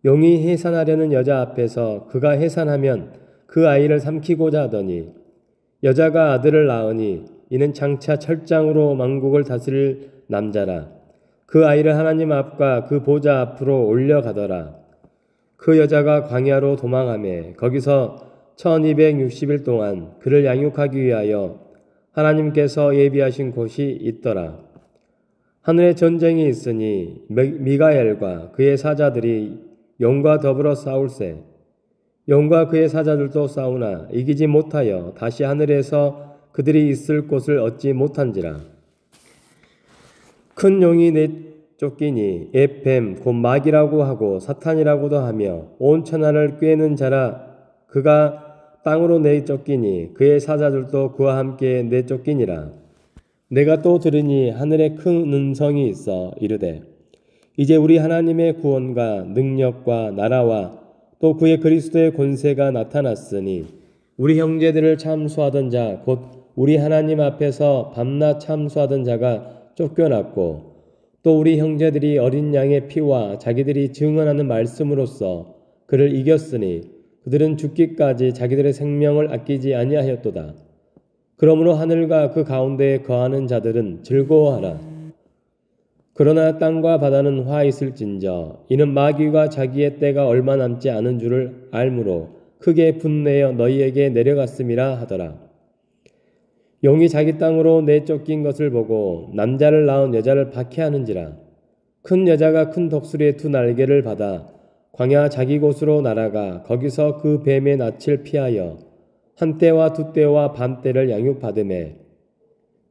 용이 해산하려는 여자 앞에서 그가 해산하면 그 아이를 삼키고자 하더니 여자가 아들을 낳으니 이는 장차 철장으로 만국을 다스릴 남자라. 그 아이를 하나님 앞과 그 보좌 앞으로 올려가더라. 그 여자가 광야로 도망하며 거기서 1260일 동안 그를 양육하기 위하여 하나님께서 예비하신 곳이 있더라. 하늘에 전쟁이 있으니 미가엘과 그의 사자들이 용과 더불어 싸울세. 용과 그의 사자들도 싸우나 이기지 못하여 다시 하늘에서 그들이 있을 곳을 얻지 못한지라. 큰 용이 내쫓기니 옛 뱀 곧 마귀라고 하고 사탄이라고도 하며 온 천하를 꿰는 자라. 그가 땅으로 내쫓기니 그의 사자들도 그와 함께 내쫓기니라. 내가 또 들으니 하늘에 큰 음성이 있어 이르되 이제 우리 하나님의 구원과 능력과 나라와 또 그의 그리스도의 권세가 나타났으니 우리 형제들을 참수하던 자 곧 우리 하나님 앞에서 밤낮 참수하던 자가 쫓겨났고 또 우리 형제들이 어린 양의 피와 자기들이 증언하는 말씀으로써 그를 이겼으니 그들은 죽기까지 자기들의 생명을 아끼지 아니하였도다. 그러므로 하늘과 그 가운데에 거하는 자들은 즐거워하라. 그러나 땅과 바다는 화 있을진저 이는 마귀가 자기의 때가 얼마 남지 않은 줄을 알므로 크게 분내어 너희에게 내려갔음이라 하더라. 용이 자기 땅으로 내쫓긴 것을 보고 남자를 낳은 여자를 박해하는지라. 큰 여자가 큰 독수리의 두 날개를 받아 광야 자기 곳으로 날아가 거기서 그 뱀의 낯을 피하여 한 때와 두 때와 반 때를 양육받으매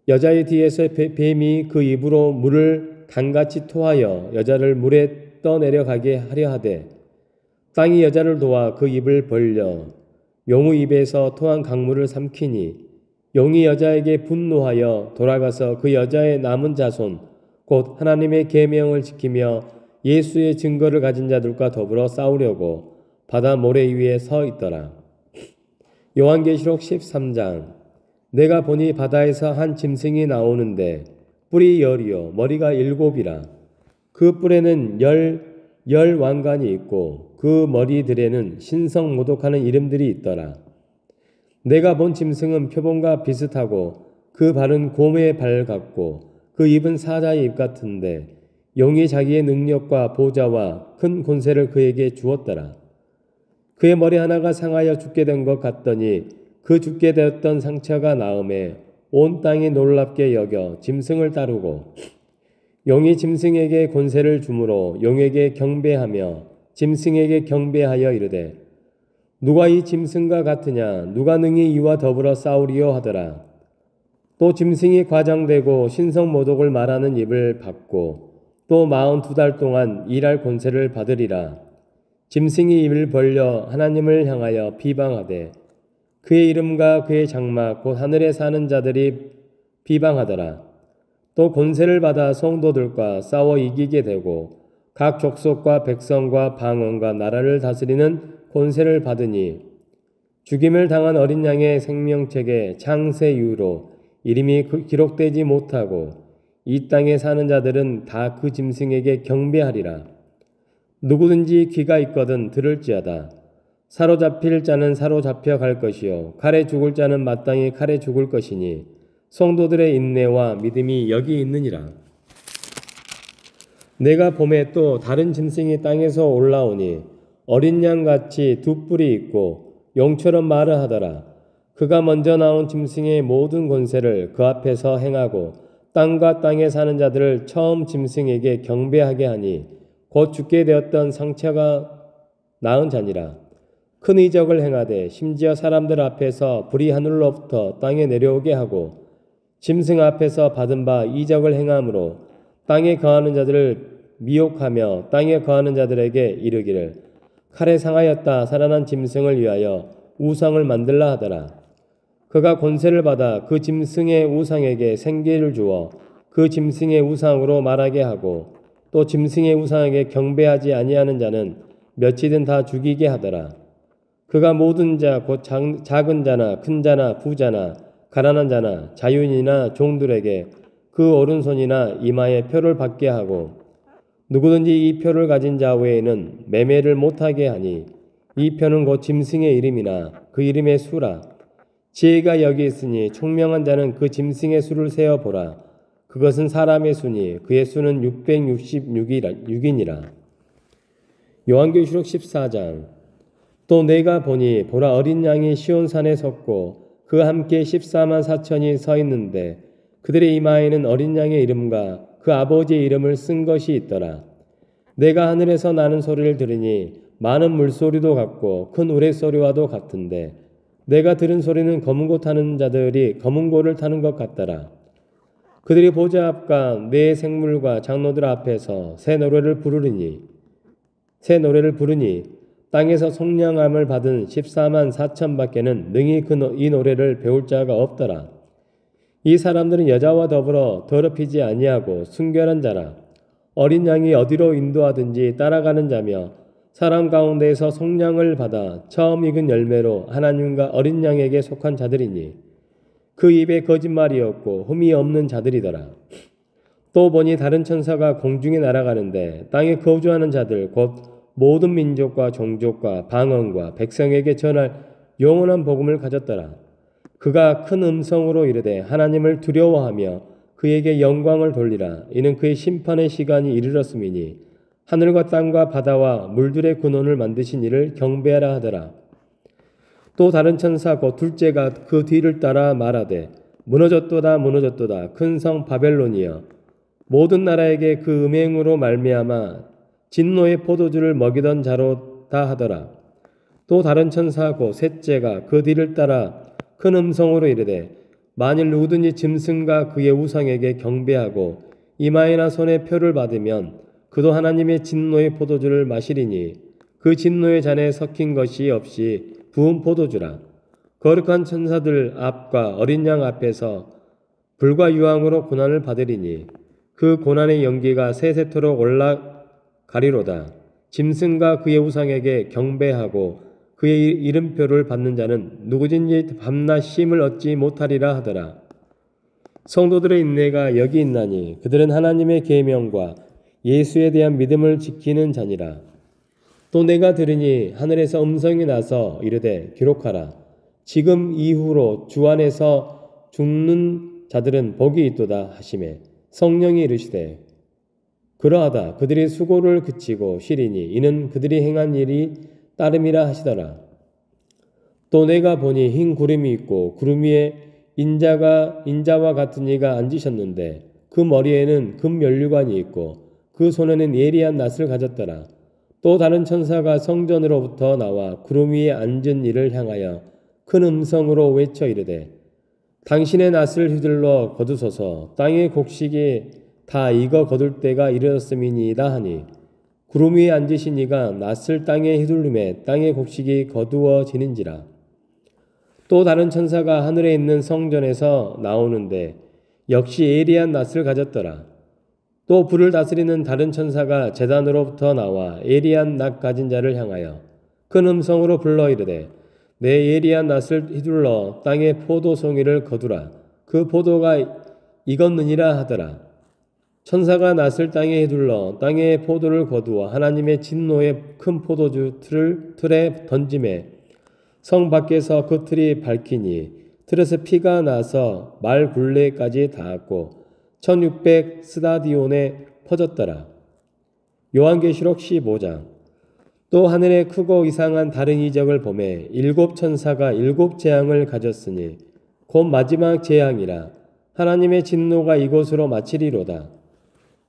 여자의 뒤에서 뱀이 그 입으로 물을 강같이 토하여 여자를 물에 떠내려가게 하려 하되 땅이 여자를 도와 그 입을 벌려 용의 입에서 토한 강물을 삼키니 용이 여자에게 분노하여 돌아가서 그 여자의 남은 자손 곧 하나님의 계명을 지키며 예수의 증거를 가진 자들과 더불어 싸우려고 바다 모래 위에 서 있더라. 요한계시록 13장. 내가 보니 바다에서 한 짐승이 나오는데 뿔이 10이요 머리가 7이라. 그 뿔에는 열 왕관이 있고 그 머리들에는 신성 모독하는 이름들이 있더라. 내가 본 짐승은 표범과 비슷하고 그 발은 곰의 발 같고 그 입은 사자의 입 같은데 용이 자기의 능력과 보좌와 큰 권세를 그에게 주었더라. 그의 머리 하나가 상하여 죽게 된 것 같더니 그 죽게 되었던 상처가 나음에 온 땅이 놀랍게 여겨 짐승을 따르고 용이 짐승에게 권세를 주므로 용에게 경배하며 짐승에게 경배하여 이르되 누가 이 짐승과 같으냐 누가 능히 이와 더불어 싸우리요 하더라. 또 짐승이 과장되고 신성 모독을 말하는 입을 받고 또 42달 동안 일할 권세를 받으리라. 짐승이 입을 벌려 하나님을 향하여 비방하되 그의 이름과 그의 장막 곧 하늘에 사는 자들이 비방하더라. 또 권세를 받아 성도들과 싸워 이기게 되고 각 족속과 백성과 방언과 나라를 다스리는 권세를 받으니 죽임을 당한 어린 양의 생명책에 창세 이후로 이름이 기록되지 못하고 이 땅에 사는 자들은 다 그 짐승에게 경배하리라. 누구든지 귀가 있거든 들을지어다. 사로잡힐 자는 사로잡혀 갈 것이요 칼에 죽을 자는 마땅히 칼에 죽을 것이니 성도들의 인내와 믿음이 여기 있느니라. 내가 봄에 또 다른 짐승이 땅에서 올라오니 어린 양같이 두 뿔이 있고 용처럼 말을 하더라. 그가 먼저 나온 짐승의 모든 권세를 그 앞에서 행하고 땅과 땅에 사는 자들을 처음 짐승에게 경배하게 하니 곧 죽게 되었던 상처가 나은 자니라. 큰 이적을 행하되 심지어 사람들 앞에서 불이 하늘로부터 땅에 내려오게 하고 짐승 앞에서 받은 바 이적을 행함으로 땅에 거하는 자들을 미혹하며 땅에 거하는 자들에게 이르기를 칼에 상하였다 살아난 짐승을 위하여 우상을 만들라 하더라. 그가 권세를 받아 그 짐승의 우상에게 생기를 주어 그 짐승의 우상으로 말하게 하고 또 짐승의 우상에게 경배하지 아니하는 자는 몇이든 다 죽이게 하더라. 그가 모든 자 곧 작은 자나 큰 자나 부자나 가난한 자나 자유인이나 종들에게 그 오른손이나 이마에 표를 받게 하고 누구든지 이 표를 가진 자 외에는 매매를 못하게 하니 이 표는 곧 짐승의 이름이나 그 이름의 수라. 지혜가 여기 있으니 총명한 자는 그 짐승의 수를 세어보라. 그것은 사람의 수니 그의 수는 666이니라. 요한계시록 14장. 또 내가 보니 보라 어린 양이 시온산에 섰고 그 함께 14만 4천이 서 있는데 그들의 이마에는 어린 양의 이름과 그 아버지의 이름을 쓴 것이 있더라. 내가 하늘에서 나는 소리를 들으니 많은 물소리도 같고 큰 우레소리와도 같은데 내가 들은 소리는 검은고 타는 자들이 검은고를 타는 것 같더라. 그들이 보좌 앞과 네 생물과 장로들 앞에서 새 노래를 부르니 땅에서 속량함을 받은 14만 4천밖에는 능히 이 노래를 배울 자가 없더라. 이 사람들은 여자와 더불어 더럽히지 아니하고 순결한 자라. 어린 양이 어디로 인도하든지 따라가는 자며 사람 가운데에서 속량을 받아 처음 익은 열매로 하나님과 어린 양에게 속한 자들이니 그 입에 거짓말이 없고 흠이 없는 자들이더라. 또 보니 다른 천사가 공중에 날아가는데 땅에 거주하는 자들 곧 모든 민족과 종족과 방언과 백성에게 전할 영원한 복음을 가졌더라. 그가 큰 음성으로 이르되 하나님을 두려워하며 그에게 영광을 돌리라. 이는 그의 심판의 시간이 이르렀음이니 하늘과 땅과 바다와 물들의 근원을 만드신 이를 경배하라 하더라. 또 다른 천사 곧 둘째가 그 뒤를 따라 말하되 무너졌도다 무너졌도다 큰 성 바벨론이여 모든 나라에게 그 음행으로 말미암아 진노의 포도주를 먹이던 자로다 하더라. 또 다른 천사 곧 셋째가 그 뒤를 따라 큰 음성으로 이르되 만일 누구든지 짐승과 그의 우상에게 경배하고 이마에나 손에 표를 받으면 그도 하나님의 진노의 포도주를 마시리니 그 진노의 잔에 섞인 것이 없이 부은 포도주라. 거룩한 천사들 앞과 어린 양 앞에서 불과 유황으로 고난을 받으리니 그 고난의 연기가 세세토록 올라가리로다. 짐승과 그의 우상에게 경배하고 그의 이름표를 받는 자는 누구든지 밤낮 쉼을 얻지 못하리라 하더라. 성도들의 인내가 여기 있나니 그들은 하나님의 계명과 예수에 대한 믿음을 지키는 자니라. 또 내가 들으니 하늘에서 음성이 나서 이르되 기록하라. 지금 이후로 주 안에서 죽는 자들은 복이 있도다 하시매 성령이 이르시되 그러하다. 그들이 수고를 그치고 쉬리니 이는 그들이 행한 일이 따름이라 하시더라. 또 내가 보니 흰 구름이 있고 구름 위에 인자와 같은 이가 앉으셨는데 그 머리에는 금 면류관이 있고 그 손에는 예리한 낫을 가졌더라. 또 다른 천사가 성전으로부터 나와 구름 위에 앉은 이를 향하여 큰 음성으로 외쳐 이르되 당신의 낫을 휘둘러 거두소서. 땅의 곡식이 다 익어 거둘 때가 이르렀음이니이다 하니 구름 위에 앉으신 이가 낫을 땅에 휘둘림에 땅의 곡식이 거두어지는지라. 또 다른 천사가 하늘에 있는 성전에서 나오는데 역시 예리한 낫을 가졌더라. 또 불을 다스리는 다른 천사가 제단으로부터 나와 예리한 낫 가진 자를 향하여 큰 음성으로 불러 이르되 내 예리한 낫을 휘둘러 땅의 포도송이를 거두라. 그 포도가 익었느니라 하더라. 천사가 낫을 땅에 휘둘러 땅의 포도를 거두어 하나님의 진노의 큰 포도주 틀에 던짐에 성 밖에서 그 틀이 밝히니 틀에서 피가 나서 말 굴레까지 닿았고 1600 스다디온에 퍼졌더라. 요한계시록 15장. 또 하늘에 크고 이상한 다른 이적을 보매 7 천사가 7 재앙을 가졌으니 곧 마지막 재앙이라. 하나님의 진노가 이곳으로 마치리로다.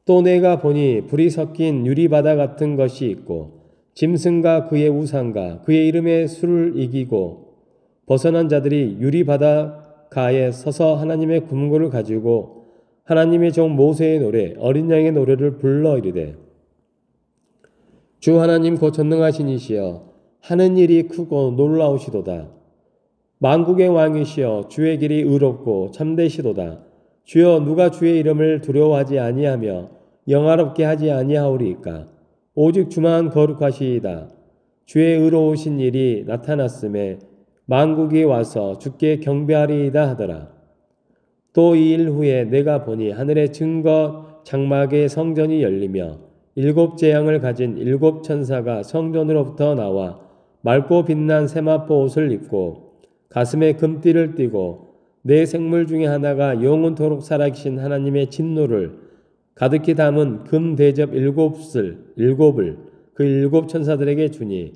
또 내가 보니 불이 섞인 유리바다 같은 것이 있고 짐승과 그의 우상과 그의 이름의 수를 이기고 벗어난 자들이 유리바다가에 서서 하나님의 금고를 가지고 하나님의 종 모세의 노래 어린 양의 노래를 불러 이르되 주 하나님 곧 전능하신 이시여 하는 일이 크고 놀라우시도다. 만국의 왕이시여 주의 길이 의롭고 참되시도다. 주여 누가 주의 이름을 두려워하지 아니하며 영화롭게 하지 아니하오리이까. 오직 주만 거룩하시이다. 주의 의로우신 일이 나타났음에 만국이 와서 주께 경배하리이다 하더라. 또 이 일 후에 내가 보니 하늘의 증거 장막의 성전이 열리며 7 재앙을 가진 7 천사가 성전으로부터 나와 맑고 빛난 세마포 옷을 입고 가슴에 금띠를 띠고 네 생물 중에 하나가 영원토록 살아계신 하나님의 진노를 가득히 담은 금 대접 7을 그 7 천사들에게 주니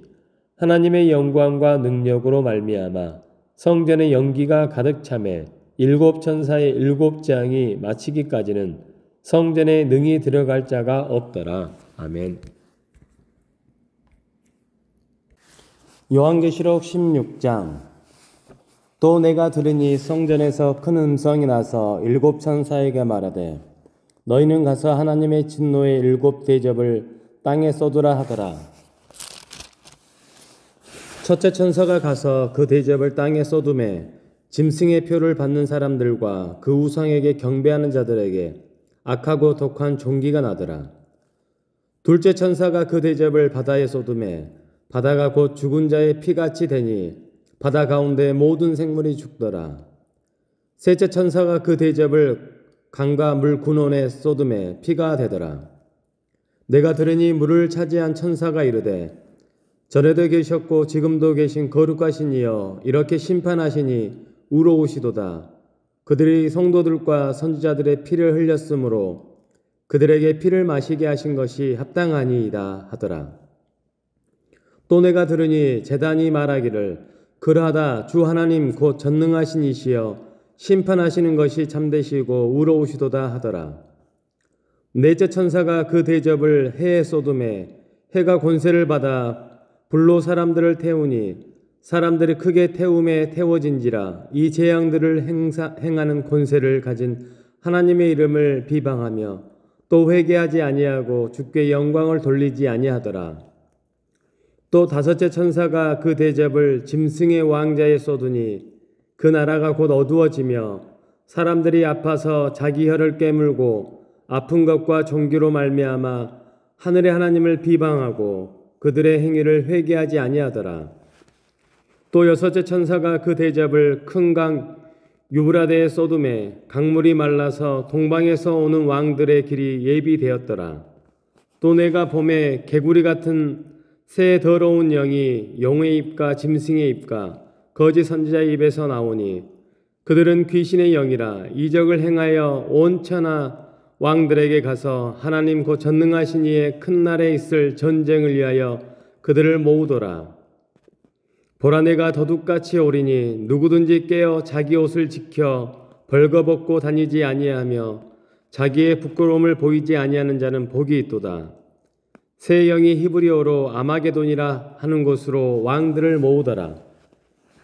하나님의 영광과 능력으로 말미암아 성전의 연기가 가득 차매 7 천사의 7 재앙이 마치기까지는 성전에 능히 들어갈 자가 없더라. 아멘. 요한계시록 16장. 또 내가 들으니 성전에서 큰 음성이 나서 일곱 천사에게 말하되 너희는 가서 하나님의 진노의 일곱 대접을 땅에 쏟으라 하더라. 첫째 천사가 가서 그 대접을 땅에 쏟음에 짐승의 표를 받는 사람들과 그 우상에게 경배하는 자들에게 악하고 독한 종기가 나더라. 둘째 천사가 그 대접을 바다에 쏟음에 바다가 곧 죽은 자의 피같이 되니 바다 가운데 모든 생물이 죽더라. 셋째 천사가 그 대접을 강과 물 근원에 쏟음에 피가 되더라. 내가 들으니 물을 차지한 천사가 이르되 전에도 계셨고 지금도 계신 거룩하신 이여 이렇게 심판하시니 우러우시도다. 그들이 성도들과 선지자들의 피를 흘렸으므로 그들에게 피를 마시게 하신 것이 합당하니이다 하더라. 또 내가 들으니 제단이 말하기를 그러하다 주 하나님 곧 전능하신 이시여 심판하시는 것이 참되시고 우러우시도다 하더라. 넷째 천사가 그 대접을 해에 쏟음에 해가 권세를 받아 불로 사람들을 태우니 사람들이 크게 태움에 태워진지라. 이 재앙들을 행하는 권세를 가진 하나님의 이름을 비방하며 또 회개하지 아니하고 주께 영광을 돌리지 아니하더라. 또 다섯째 천사가 그 대접을 짐승의 왕자에 쏟으니 그 나라가 곧 어두워지며 사람들이 아파서 자기 혀를 깨물고 아픈 것과 종기로 말미암아 하늘의 하나님을 비방하고 그들의 행위를 회개하지 아니하더라. 또 여섯째 천사가 그 대접을 큰 강 유브라데에 쏟음에 강물이 말라서 동방에서 오는 왕들의 길이 예비되었더라. 또 내가 봄에 개구리 같은 새 더러운 영이 용의 입과 짐승의 입과 거짓 선지자의 입에서 나오니 그들은 귀신의 영이라. 이적을 행하여 온 천하 왕들에게 가서 하나님 곧 전능하신 이의 큰 날에 있을 전쟁을 위하여 그들을 모으더라. 보라 내가 도둑같이 오리니 누구든지 깨어 자기 옷을 지켜 벌거벗고 다니지 아니하며 자기의 부끄러움을 보이지 아니하는 자는 복이 있도다. 새 영이 히브리어로 아마게돈이라 하는 곳으로 왕들을 모으더라.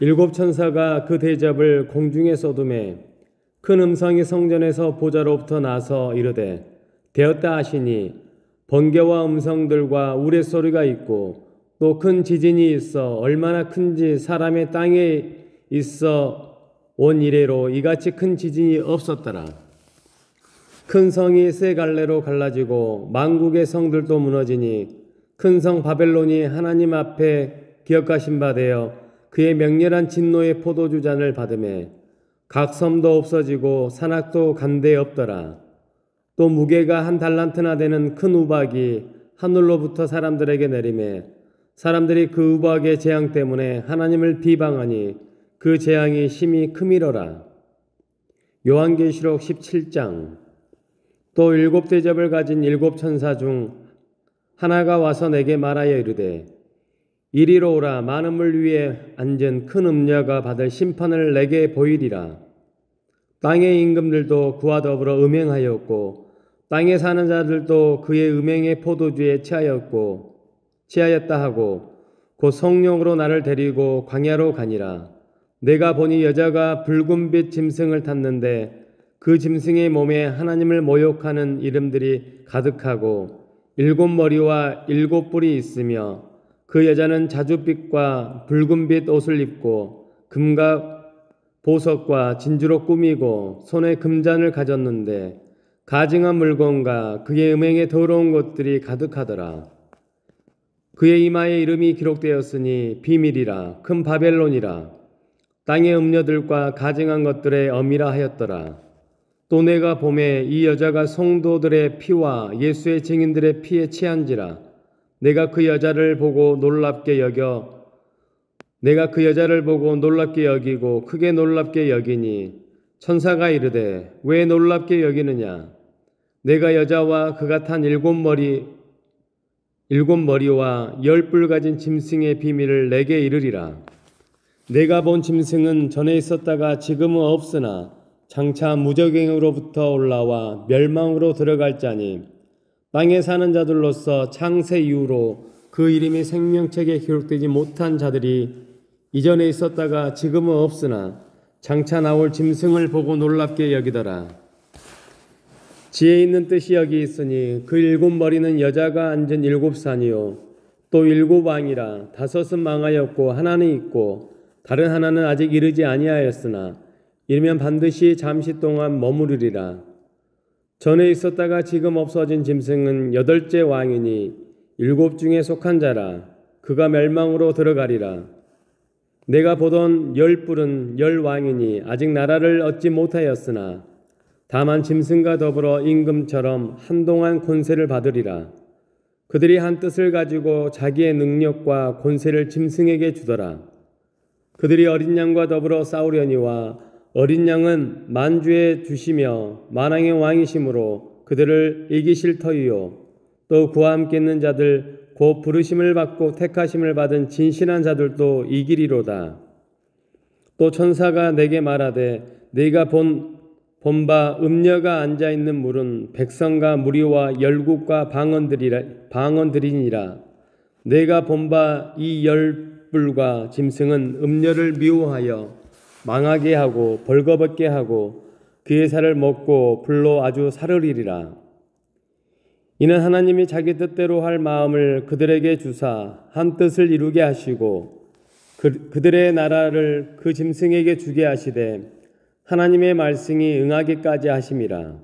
일곱 천사가 그 대접을 공중에 쏟음에 큰 음성이 성전에서 보좌로부터 나서 이르되 되었다 하시니 번개와 음성들과 우레소리가 있고 또 큰 지진이 있어 얼마나 큰지 사람의 땅에 있어 온 이래로 이같이 큰 지진이 없었더라. 큰 성이 세 갈래로 갈라지고 만국의 성들도 무너지니 큰 성 바벨론이 하나님 앞에 기억하신 바 되어 그의 맹렬한 진노의 포도주 잔을 받음에 각 섬도 없어지고 산악도 간데 없더라. 또 무게가 한 달란트나 되는 큰 우박이 하늘로부터 사람들에게 내리매 사람들이 그 우박의 재앙 때문에 하나님을 비방하니 그 재앙이 심히 크미러라. 요한계시록 17장. 또 일곱 대접을 가진 일곱 천사 중 하나가 와서 내게 말하여 이르되 이리로 오라. 많은 물 위에 앉은 큰 음녀가 받을 심판을 내게 보이리라. 땅의 임금들도 그와 더불어 음행하였고 땅에 사는 자들도 그의 음행의 포도주에 취하였다 하고 곧 성령으로 나를 데리고 광야로 가니라. 내가 보니 여자가 붉은빛 짐승을 탔는데 그 짐승의 몸에 하나님을 모욕하는 이름들이 가득하고 일곱 머리와 일곱 뿔이 있으며 그 여자는 자줏빛과 붉은빛 옷을 입고 금과 보석과 진주로 꾸미고 손에 금잔을 가졌는데 가증한 물건과 그의 음행의 더러운 것들이 가득하더라. 그의 이마에 이름이 기록되었으니 비밀이라 큰 바벨론이라 땅의 음녀들과 가증한 것들의 어미라 하였더라. 또 내가 보매 이 여자가 성도들의 피와 예수의 증인들의 피에 취한지라. 내가 그 여자를 보고 놀랍게 여기고 크게 놀랍게 여기니 천사가 이르되 왜 놀랍게 여기느냐. 내가 여자와 그가 탄 일곱 머리와 열 뿔 가진 짐승의 비밀을 내게 이르리라. 내가 본 짐승은 전에 있었다가 지금은 없으나 장차 무적행으로부터 올라와 멸망으로 들어갈 자니 땅에 사는 자들로서 창세 이후로 그 이름이 생명책에 기록되지 못한 자들이 이전에 있었다가 지금은 없으나 장차 나올 짐승을 보고 놀랍게 여기더라. 지혜 있는 뜻이 여기 있으니 그 일곱 머리는 여자가 앉은 일곱 산이요 또 일곱 왕이라. 다섯은 망하였고 하나는 있고 다른 하나는 아직 이르지 아니하였으나 이르면 반드시 잠시 동안 머무르리라. 전에 있었다가 지금 없어진 짐승은 여덟째 왕이니 일곱 중에 속한 자라. 그가 멸망으로 들어가리라. 내가 보던 열 뿔은 열 왕이니 아직 나라를 얻지 못하였으나 다만 짐승과 더불어 임금처럼 한동안 권세를 받으리라. 그들이 한 뜻을 가지고 자기의 능력과 권세를 짐승에게 주더라. 그들이 어린 양과 더불어 싸우려니와 어린 양은 만주에 주시며 만왕의 왕이심으로 그들을 이기실 터이요 또 그와 함께 있는 자들 곧 부르심을 받고 택하심을 받은 진실한 자들도 이기리로다. 또 천사가 내게 말하되 네가 본 바 음녀가 앉아 있는 물은 백성과 무리와 열국과 방언들이니라. 내가 본 바 이 열불과 짐승은 음녀를 미워하여 망하게 하고 벌거벗게 하고 그의 살을 먹고 불로 아주 사르리리라. 이는 하나님이 자기 뜻대로 할 마음을 그들에게 주사 한 뜻을 이루게 하시고 그들의 나라를 그 짐승에게 주게 하시되 하나님의 말씀이 응하기까지 하심이라.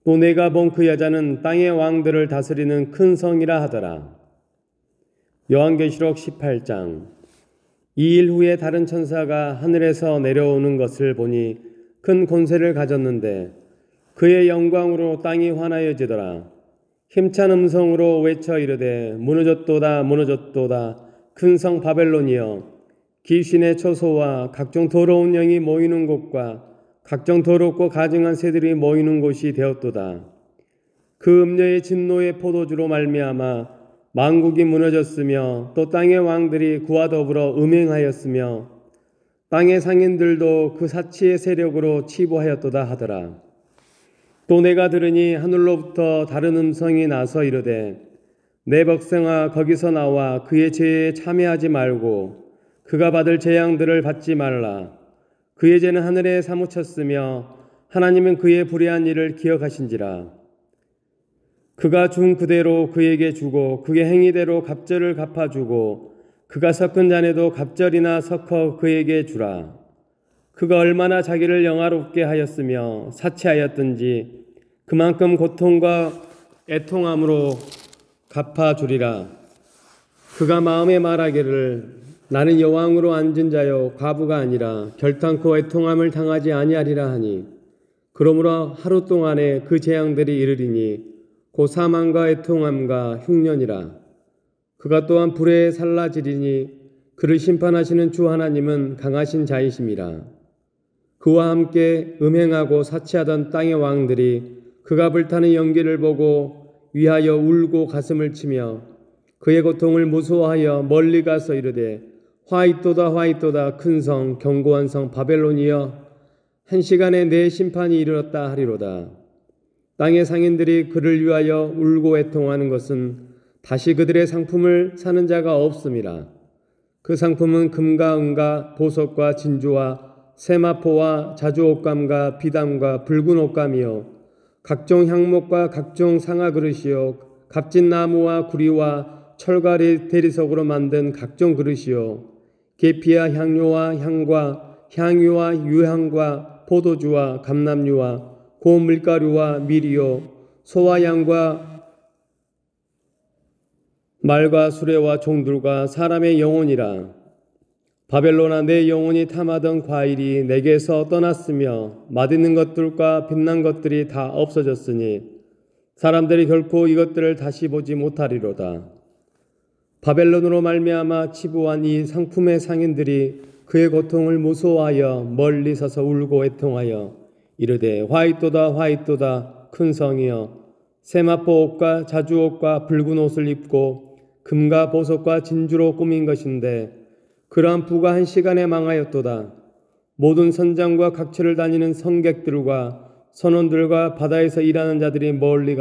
또 내가 본 그 여자는 땅의 왕들을 다스리는 큰 성이라 하더라. 요한계시록 18장. 이 일 후에 다른 천사가 하늘에서 내려오는 것을 보니 큰 권세를 가졌는데 그의 영광으로 땅이 환하여지더라. 힘찬 음성으로 외쳐 이르되 무너졌도다 무너졌도다 큰 성 바벨론이여 귀신의 처소와 각종 더러운 영이 모이는 곳과 각종 더럽고 가증한 새들이 모이는 곳이 되었도다. 그 음녀의 진노의 포도주로 말미암아 만국이 무너졌으며 또 땅의 왕들이 그와 더불어 음행하였으며 땅의 상인들도 그 사치의 세력으로 치부하였도다 하더라. 또 내가 들으니 하늘로부터 다른 음성이 나서 이르되 내 백성아 거기서 나와 그의 죄에 참여하지 말고 그가 받을 재앙들을 받지 말라. 그의 죄는 하늘에 사무쳤으며 하나님은 그의 불의한 일을 기억하신지라. 그가 준 그대로 그에게 주고 그의 행위대로 갑절을 갚아주고 그가 섞은 잔에도 갑절이나 섞어 그에게 주라. 그가 얼마나 자기를 영화롭게 하였으며 사치하였든지 그만큼 고통과 애통함으로 갚아주리라. 그가 마음에 말하기를 나는 여왕으로 앉은 자요 과부가 아니라 결탄코 애통함을 당하지 아니하리라 하니 그러므로 하루 동안에 그 재앙들이 이르리니 곧 사망과 애통함과 흉년이라. 그가 또한 불에 살라지리니 그를 심판하시는 주 하나님은 강하신 자이심이라. 그와 함께 음행하고 사치하던 땅의 왕들이 그가 불타는 연기를 보고 위하여 울고 가슴을 치며 그의 고통을 무서워하여 멀리 가서 이르되 화이또다 화이또다 큰 성 견고한 성 바벨론이여 한 시간에 내 심판이 이르렀다 하리로다. 땅의 상인들이 그를 위하여 울고 애통하는 것은 다시 그들의 상품을 사는 자가 없음이라. 그 상품은 금과 은과 보석과 진주와 세마포와 자주옷감과 비담과 붉은 옷감이요 각종 향목과 각종 상아 그릇이요 값진 나무와 구리와 철과 대리석으로 만든 각종 그릇이요 계피와 향료와 향과 향유와 유향과 포도주와 감람류와 고운 밀가루와 밀이요 소와 양과 말과 수레와 종들과 사람의 영혼이라. 바벨론아 내 영혼이 탐하던 과일이 내게서 떠났으며 맛있는 것들과 빛난 것들이 다 없어졌으니 사람들이 결코 이것들을 다시 보지 못하리로다. 바벨론으로 말미암아 치부한 이 상품의 상인들이 그의 고통을 무서워하여 멀리 서서 울고 애통하여 이르되 화이또다 화이또다 큰 성이여 세마포 옷과 자주옷과 붉은 옷을 입고 금과 보석과 진주로 꾸민 것인데 그러한 부가 한 시간에 망하였도다. 모든 선장과 각처를 다니는 성객들과 선원들과 바다에서 일하는 자들이 멀리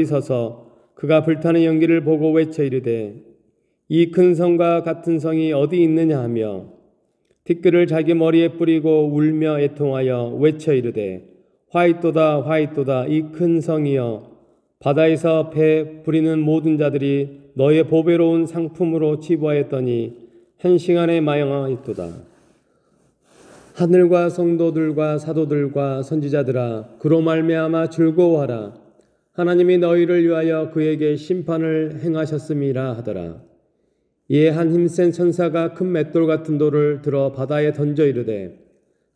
서서 그가 불타는 연기를 보고 외쳐 이르되 이 큰 성과 같은 성이 어디 있느냐 하며 티끌을 자기 머리에 뿌리고 울며 애통하여 외쳐 이르되 화이또다 화이또다 이 큰 성이여 바다에서 배 부리는 모든 자들이 너의 보배로운 상품으로 치부하였더니 한 시간에 마영하였도다. 하늘과 성도들과 사도들과 선지자들아 그로 말미암아 즐거워하라. 하나님이 너희를 위하여 그에게 심판을 행하셨음이라 하더라. 이에 한 힘센 천사가 큰 맷돌 같은 돌을 들어 바다에 던져 이르되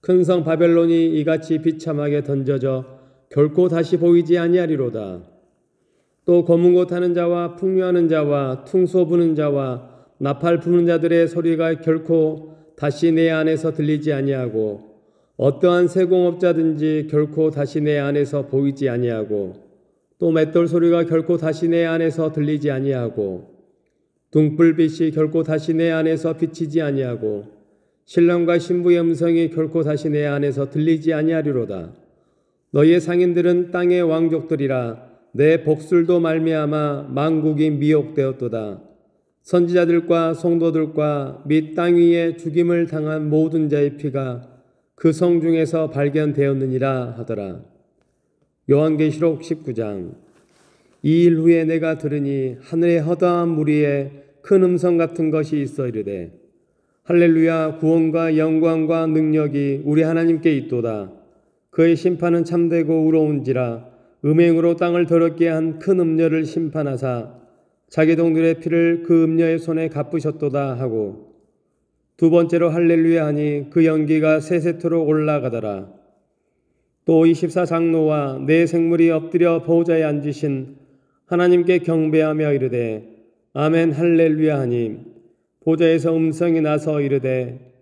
큰 성 바벨론이 이같이 비참하게 던져져 결코 다시 보이지 아니하리로다. 또 검은 옷 하는 자와 풍류하는 자와 퉁소 부는 자와 나팔 부는 자들의 소리가 결코 다시 내 안에서 들리지 아니하고 어떠한 세공업자든지 결코 다시 내 안에서 보이지 아니하고 또 맷돌 소리가 결코 다시 내 안에서 들리지 아니하고 등불빛이 결코 다시 내 안에서 비치지 아니하고 신랑과 신부의 음성이 결코 다시 내 안에서 들리지 아니하리로다. 너희의 상인들은 땅의 왕족들이라 내 복술도 말미암아 만국이 미혹되었도다. 선지자들과 성도들과 및 땅 위에 죽임을 당한 모든 자의 피가 그 성 중에서 발견되었느니라 하더라. 요한계시록 19장. 이 일 후에 내가 들으니 하늘의 허다한 무리에 큰 음성 같은 것이 있어 이르되 할렐루야 구원과 영광과 능력이 우리 하나님께 있도다. 그의 심판은 참되고 의로운지라 음행으로 땅을 더럽게 한 큰 음녀를 심판하사 자기 동들의 피를 그 음녀의 손에 갚으셨도다 하고 두 번째로 할렐루야 하니 그 연기가 세세토록 올라가더라. 또 24장로와 네 생물이 엎드려 보호자에 앉으신 하나님께 경배하며 이르되 아멘 할렐루야 하니 보좌에서 음성이 나서 이르되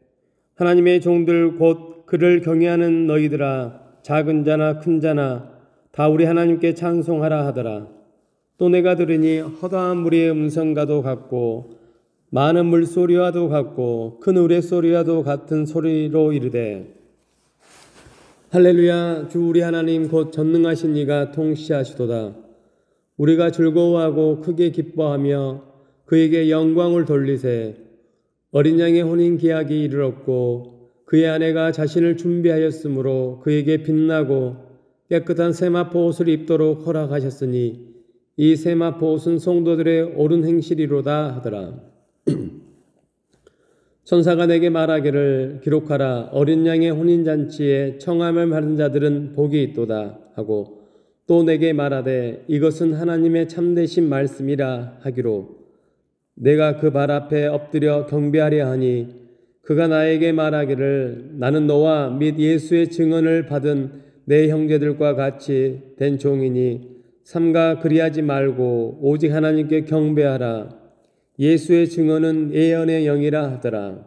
하나님의 종들 곧 그를 경외하는 너희들아 작은 자나 큰 자나 다 우리 하나님께 찬송하라 하더라. 또 내가 들으니 허다한 무리의 음성과도 같고 많은 물소리와도 같고 큰 우레소리와도 같은 소리로 이르되 할렐루야 주 우리 하나님 곧 전능하신 이가 통치하시도다. 우리가 즐거워하고 크게 기뻐하며 그에게 영광을 돌리세. 어린 양의 혼인 기약이 이르렀고 그의 아내가 자신을 준비하였으므로 그에게 빛나고 깨끗한 세마포 옷을 입도록 허락하셨으니 이 세마포 옷은 성도들의 옳은 행실이로다 하더라. 천사가 내게 말하기를 기록하라. 어린 양의 혼인잔치에 청함을 받은 자들은 복이 있도다 하고 또 내게 말하되 이것은 하나님의 참되신 말씀이라 하기로 내가 그 발 앞에 엎드려 경배하려 하니 그가 나에게 말하기를 나는 너와 및 예수의 증언을 받은 내 형제들과 같이 된 종이니 삼가 그리하지 말고 오직 하나님께 경배하라. 예수의 증언은 예언의 영이라 하더라.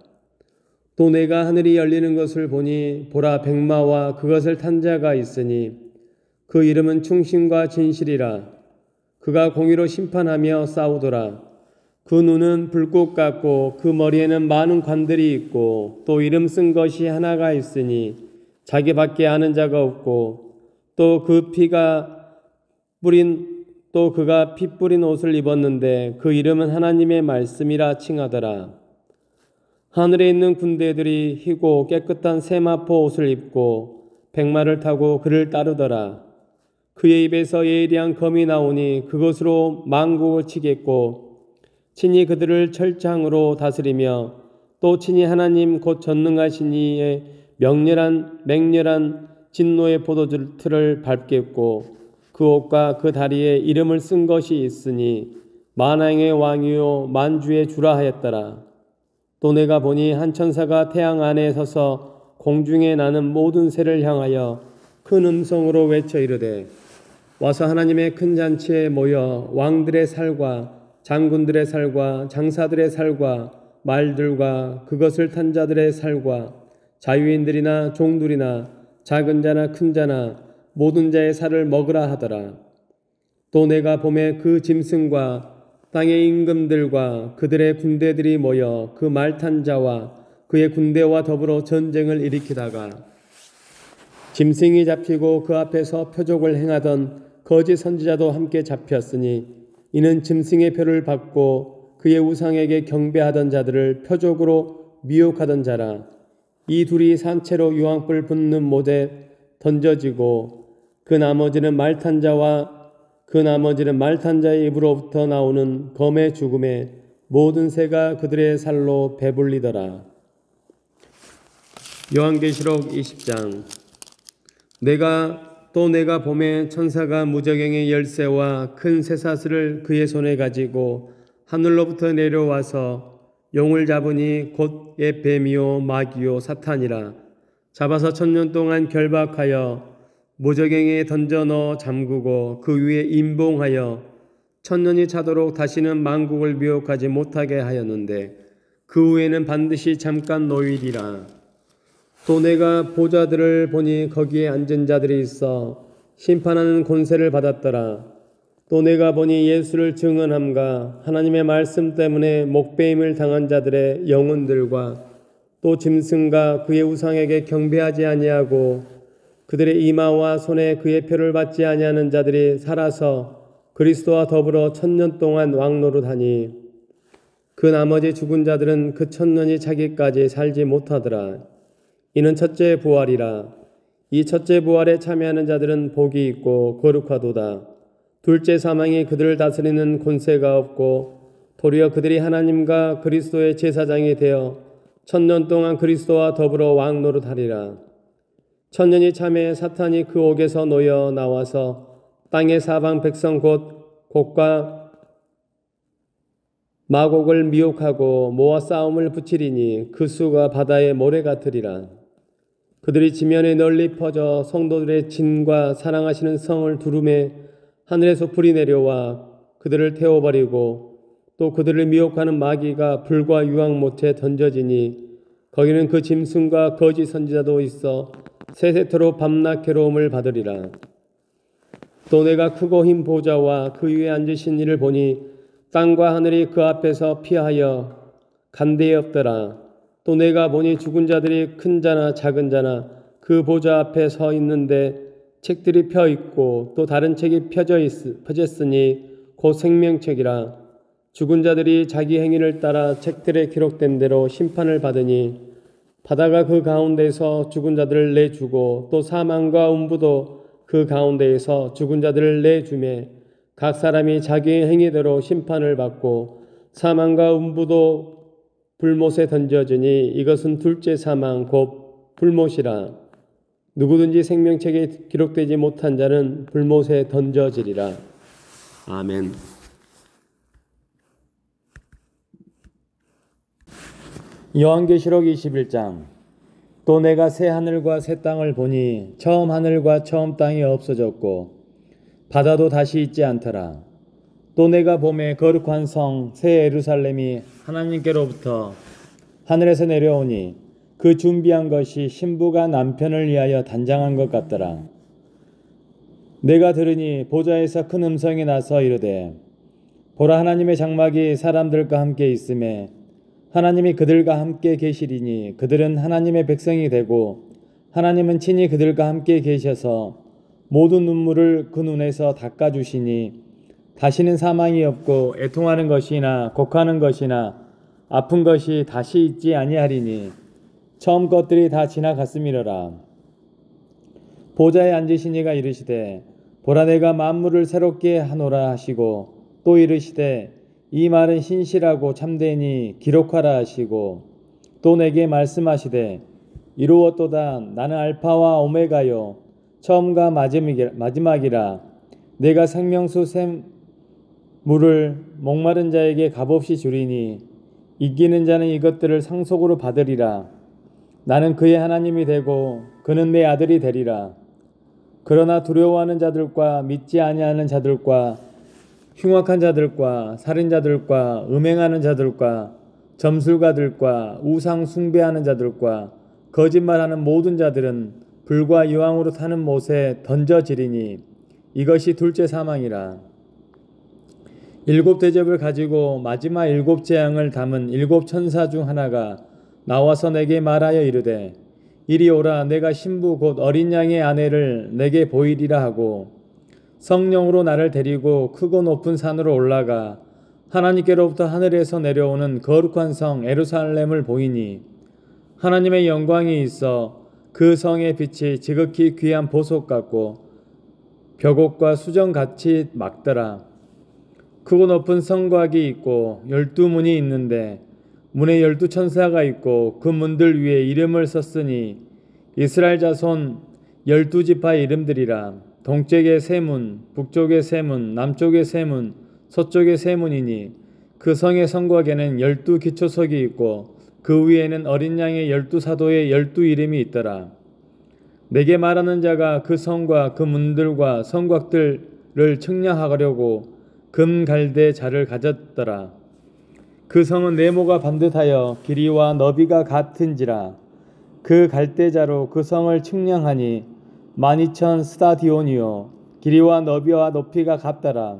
또 내가 하늘이 열리는 것을 보니 보라 백마와 그것을 탄 자가 있으니 그 이름은 충신과 진실이라. 그가 공의로 심판하며 싸우더라. 그 눈은 불꽃 같고 그 머리에는 많은 관들이 있고 또 이름 쓴 것이 하나가 있으니 자기밖에 아는 자가 없고 또 그가 피 뿌린 옷을 입었는데 그 이름은 하나님의 말씀이라 칭하더라. 하늘에 있는 군대들이 희고 깨끗한 세마포 옷을 입고 백마를 타고 그를 따르더라. 그의 입에서 예리한 검이 나오니 그것으로 만국을 치겠고 친히 그들을 철창으로 다스리며 또 친히 하나님 곧 전능하신 이의 맹렬한 진노의 포도틀을 밟겠고 그 옷과 그 다리에 이름을 쓴 것이 있으니 만왕의 왕이요 만주의 주라 하였더라. 또 내가 보니 한 천사가 태양 안에 서서 공중에 나는 모든 새를 향하여 큰 음성으로 외쳐 이르되 와서 하나님의 큰 잔치에 모여 왕들의 살과 장군들의 살과 장사들의 살과 말들과 그것을 탄 자들의 살과 자유인들이나 종들이나 작은 자나 큰 자나 모든 자의 살을 먹으라 하더라. 또 내가 봄에 그 짐승과 땅의 임금들과 그들의 군대들이 모여 그 말 탄 자와 그의 군대와 더불어 전쟁을 일으키다가 짐승이 잡히고 그 앞에서 표적을 행하던 거짓 선지자도 함께 잡혔으니 이는 짐승의 표를 받고 그의 우상에게 경배하던 자들을 표적으로 미혹하던 자라. 이 둘이 산채로 유황불 붙는 못에 던져지고 그 나머지는 말탄 자의 입으로부터 나오는 검의 죽음에 모든 새가 그들의 살로 배불리더라. 요한계시록 20장. 내가 봄에 천사가 무저갱의 열쇠와 큰 쇠사슬을 그의 손에 가지고 하늘로부터 내려와서 용을 잡으니 곧 옛 뱀이요 마귀요 사탄이라. 잡아서 1000년 동안 결박하여 무저갱에 던져 넣어 잠그고 그 위에 임봉하여 1000년이 차도록 다시는 만국을 미혹하지 못하게 하였는데 그 후에는 반드시 잠깐 노일이라. 또 내가 보좌들을 보니 거기에 앉은 자들이 있어 심판하는 권세를 받았더라. 또 내가 보니 예수를 증언함과 하나님의 말씀 때문에 목배임을 당한 자들의 영혼들과 또 짐승과 그의 우상에게 경배하지 아니하고 그들의 이마와 손에 그의 표를 받지 아니하는 자들이 살아서 그리스도와 더불어 1000년 동안 왕노릇하니 그 나머지 죽은 자들은 그 1000년이 차기까지 살지 못하더라. 이는 첫째 부활이라. 이 첫째 부활에 참여하는 자들은 복이 있고 거룩하도다. 둘째 사망이 그들을 다스리는 권세가 없고 도리어 그들이 하나님과 그리스도의 제사장이 되어 1000년 동안 그리스도와 더불어 왕노릇하리라. 1000년이 참에 사탄이 그 옥에서 놓여 나와서 땅의 사방 백성 곧 곡과 마곡을 미혹하고 모아 싸움을 붙이리니 그 수가 바다의 모래 같으리라. 그들이 지면에 널리 퍼져 성도들의 진과 사랑하시는 성을 두루매 하늘에서 불이 내려와 그들을 태워버리고 또 그들을 미혹하는 마귀가 불과 유황못에 던져지니 거기는 그 짐승과 거짓 선지자도 있어 세세토록 밤낮 괴로움을 받으리라. 또 내가 크고 흰 보좌와 그 위에 앉으신 이를 보니 땅과 하늘이 그 앞에서 피하여 간데에 없더라. 또 내가 보니 죽은 자들이 큰 자나 작은 자나 그 보좌 앞에 서 있는데 책들이 펴 있고 또 다른 책이 펴졌으니 곧 생명책이라. 죽은 자들이 자기 행위를 따라 책들에 기록된 대로 심판을 받으니 바다가 그 가운데에서 죽은 자들을 내주고 또 사망과 음부도 그 가운데에서 죽은 자들을 내주매 각 사람이 자기의 행위대로 심판을 받고 사망과 음부도 불못에 던져지니 이것은 둘째 사망 곧 불못이라. 누구든지 생명책에 기록되지 못한 자는 불못에 던져지리라. 아멘. 요한계시록 21장. 또 내가 새 하늘과 새 땅을 보니 처음 하늘과 처음 땅이 없어졌고 바다도 다시 있지 않더라. 또 내가 봄에 거룩한 성 새 예루살렘이 하나님께로부터 하늘에서 내려오니 그 준비한 것이 신부가 남편을 위하여 단장한 것 같더라. 내가 들으니 보좌에서 큰 음성이 나서 이르되 보라, 하나님의 장막이 사람들과 함께 있음에 하나님이 그들과 함께 계시리니 그들은 하나님의 백성이 되고 하나님은 친히 그들과 함께 계셔서 모든 눈물을 그 눈에서 닦아주시니 다시는 사망이 없고 애통하는 것이나 곡하는 것이나 아픈 것이 다시 있지 아니하리니 처음 것들이 다 지나갔음이로라. 보좌에 앉으신 이가 이르시되 보라, 내가 만물을 새롭게 하노라 하시고 또 이르시되 이 말은 신실하고 참되니 기록하라 하시고 또 내게 말씀하시되 이루었도다. 나는 알파와 오메가요 처음과 마지막이라. 내가 생명수 물을 목마른 자에게 값없이 주리니 이기는 자는 이것들을 상속으로 받으리라. 나는 그의 하나님이 되고 그는 내 아들이 되리라. 그러나 두려워하는 자들과 믿지 아니하는 자들과 흉악한 자들과 살인자들과 음행하는 자들과 점술가들과 우상 숭배하는 자들과 거짓말하는 모든 자들은 불과 유황으로 타는 못에 던져지리니 이것이 둘째 사망이라. 7 대접을 가지고 마지막 7 재앙을 담은 7 천사 중 하나가 나와서 내게 말하여 이르되 이리 오라. 내가 신부 곧 어린 양의 아내를 내게 보이리라 하고 성령으로 나를 데리고 크고 높은 산으로 올라가 하나님께로부터 하늘에서 내려오는 거룩한 성 예루살렘을 보이니 하나님의 영광이 있어 그 성의 빛이 지극히 귀한 보석 같고 벽옥과 수정같이 막더라. 크고 높은 성곽이 있고 12문이 있는데 문에 12천사가 있고 그 문들 위에 이름을 썼으니 이스라엘 자손 12지파의 이름들이라. 동쪽의 세 문, 북쪽의 세 문, 남쪽의 세 문, 서쪽의 세 문이니 그 성의 성곽에는 12기초석이 있고 그 위에는 어린 양의 12사도의 12이름이 있더라. 내게 말하는 자가 그 성과 그 문들과 성곽들을 측량하려고 금갈대 자를 가졌더라. 그 성은 네모가 반듯하여 길이와 너비가 같은지라. 그 갈대자로 그 성을 측량하니 12,000 스타디온이요 길이와 너비와 높이가 같더라.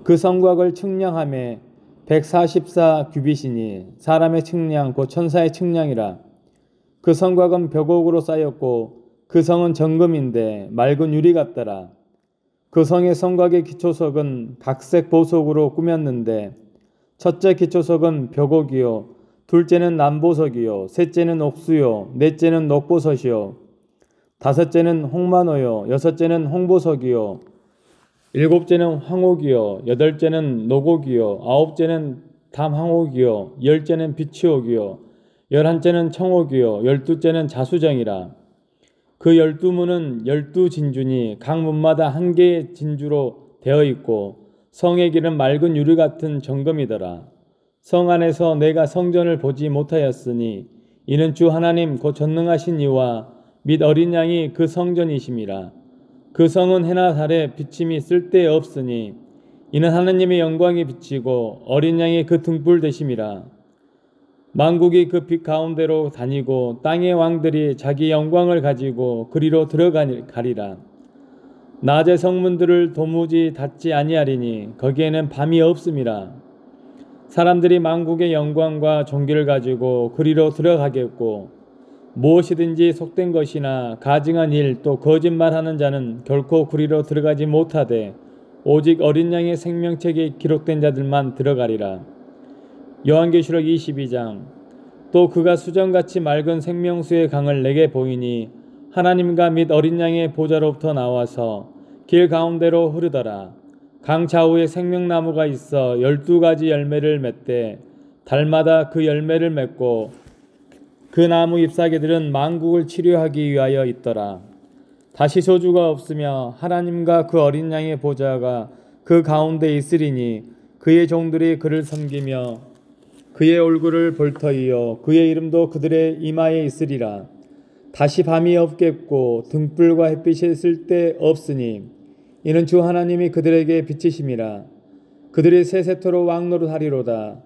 그 성곽을 측량함에 144 규빗이니 사람의 측량 곧 천사의 측량이라. 그 성곽은 벽옥으로 쌓였고 그 성은 정금인데 맑은 유리 같더라. 그 성의 성곽의 기초석은 각색 보석으로 꾸몄는데 첫째 기초석은 벽옥이요 둘째는 남보석이요 셋째는 옥수요 넷째는 녹보석이요 다섯째는 홍만호요 여섯째는 홍보석이요 일곱째는 황옥이요 여덟째는 녹옥이요 아홉째는 담황옥이요 열째는 비치옥이요 열한째는 청옥이요 열두째는 자수정이라. 그 12문은 12진주니 각 문마다 한 개의 진주로 되어 있고 성의 길은 맑은 유리 같은 정금이더라. 성 안에서 내가 성전을 보지 못하였으니 이는 주 하나님 곧 전능하신 이와 및 어린 양이 그 성전이심이라. 그 성은 해나 달에 비침이 쓸데없으니 이는 하나님의 영광이 비치고 어린 양이 그 등불 되심이라. 만국이 그 빛 가운데로 다니고 땅의 왕들이 자기 영광을 가지고 그리로 들어가리라. 낮의 성문들을 도무지 닫지 아니하리니 거기에는 밤이 없음이라. 사람들이 만국의 영광과 존귀를 가지고 그리로 들어가겠고 무엇이든지 속된 것이나 가증한 일 또 거짓말하는 자는 결코 그리로 들어가지 못하되 오직 어린 양의 생명책에 기록된 자들만 들어가리라. 요한계시록 22장. 또 그가 수정같이 맑은 생명수의 강을 내게 보이니 하나님과 및 어린 양의 보좌로부터 나와서 길 가운데로 흐르더라. 강 좌우에 생명나무가 있어 12가지 열매를 맺되 달마다 그 열매를 맺고 그 나무 잎사귀들은 만국을 치료하기 위하여 있더라. 다시 저주가 없으며 하나님과 그 어린 양의 보좌가 그 가운데 있으리니 그의 종들이 그를 섬기며 그의 얼굴을 볼 터이요 그의 이름도 그들의 이마에 있으리라. 다시 밤이 없겠고 등불과 햇빛이 쓸데없으니 이는 주 하나님이 그들에게 비치심이라. 그들이 세세토록 왕노릇하리로다.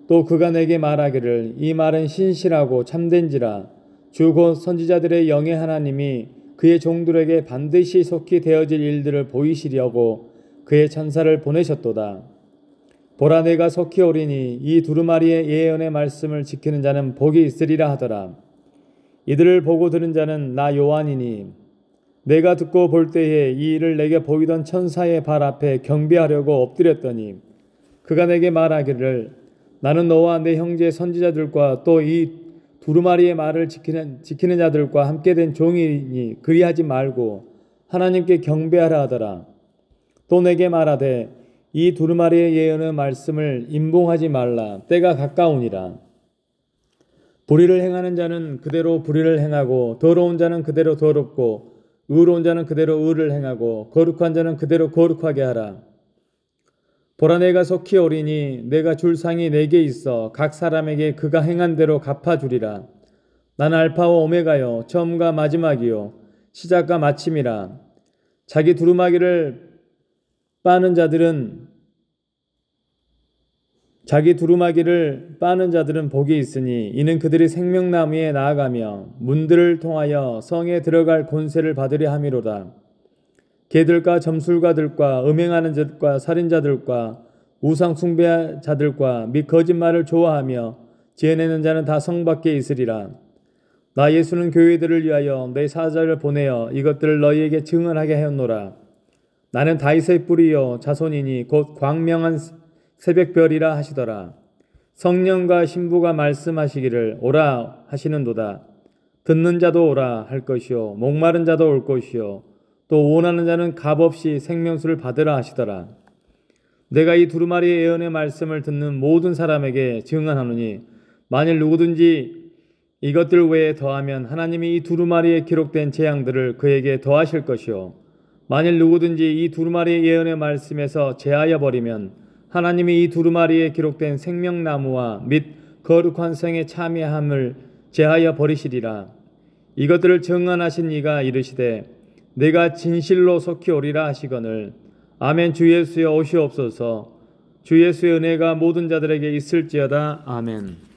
또 그가 내게 말하기를 이 말은 신실하고 참된지라. 주 곧 선지자들의 영의 하나님이 그의 종들에게 반드시 속히 되어질 일들을 보이시려고 그의 천사를 보내셨도다. 보라 내가 속히 오리니 이 두루마리의 예언의 말씀을 지키는 자는 복이 있으리라 하더라. 이들을 보고 들은 자는 나 요한이니 내가 듣고 볼 때에 이 일을 내게 보이던 천사의 발 앞에 경배하려고 엎드렸더니 그가 내게 말하기를 나는 너와 내 형제 선지자들과 또 이 두루마리의 말을 지키는 자들과 함께 된 종이니 그리하지 말고 하나님께 경배하라 하더라. 또 내게 말하되 이 두루마리의 예언의 말씀을 임봉하지 말라. 때가 가까우니라. 불의를 행하는 자는 그대로 불의를 행하고 더러운 자는 그대로 더럽고 의로운 자는 그대로 의를 행하고 거룩한 자는 그대로 거룩하게 하라. 보라 내가 속히 오리니 내가 줄 상이 내게 있어 각 사람에게 그가 행한 대로 갚아주리라. 나는 알파와 오메가요 처음과 마지막이요 시작과 마침이라. 자기 두루마기를 빠는 자들은 복이 있으니 이는 그들이 생명나무에 나아가며 문들을 통하여 성에 들어갈 권세를 받으려 함이로다. 개들과 점술가들과 음행하는 자들과 살인자들과 우상 숭배자들과 및 거짓말을 좋아하며 지어내는 자는 다 성 밖에 있으리라. 나 예수는 교회들을 위하여 내 사자를 보내어 이것들을 너희에게 증언하게 하였노라. 나는 다윗의 뿌리요 자손이니 곧 광명한 새벽별이라 하시더라. 성령과 신부가 말씀하시기를 오라 하시는도다. 듣는 자도 오라 할 것이요 목마른 자도 올 것이요 또 원하는 자는 값없이 생명수를 받으라 하시더라. 내가 이 두루마리의 예언의 말씀을 듣는 모든 사람에게 증언하노니 만일 누구든지 이것들 외에 더하면 하나님이 이 두루마리에 기록된 재앙들을 그에게 더하실 것이요 만일 누구든지 이 두루마리의 예언의 말씀에서 제하여 버리면 하나님이 이 두루마리에 기록된 생명나무와 및 거룩한 성의 참여함을 제하여 버리시리라. 이것들을 증언하신 이가 이르시되 내가 진실로 속히 오리라 하시거늘 아멘. 주 예수여 오시옵소서. 주 예수의 은혜가 모든 자들에게 있을지어다. 아멘.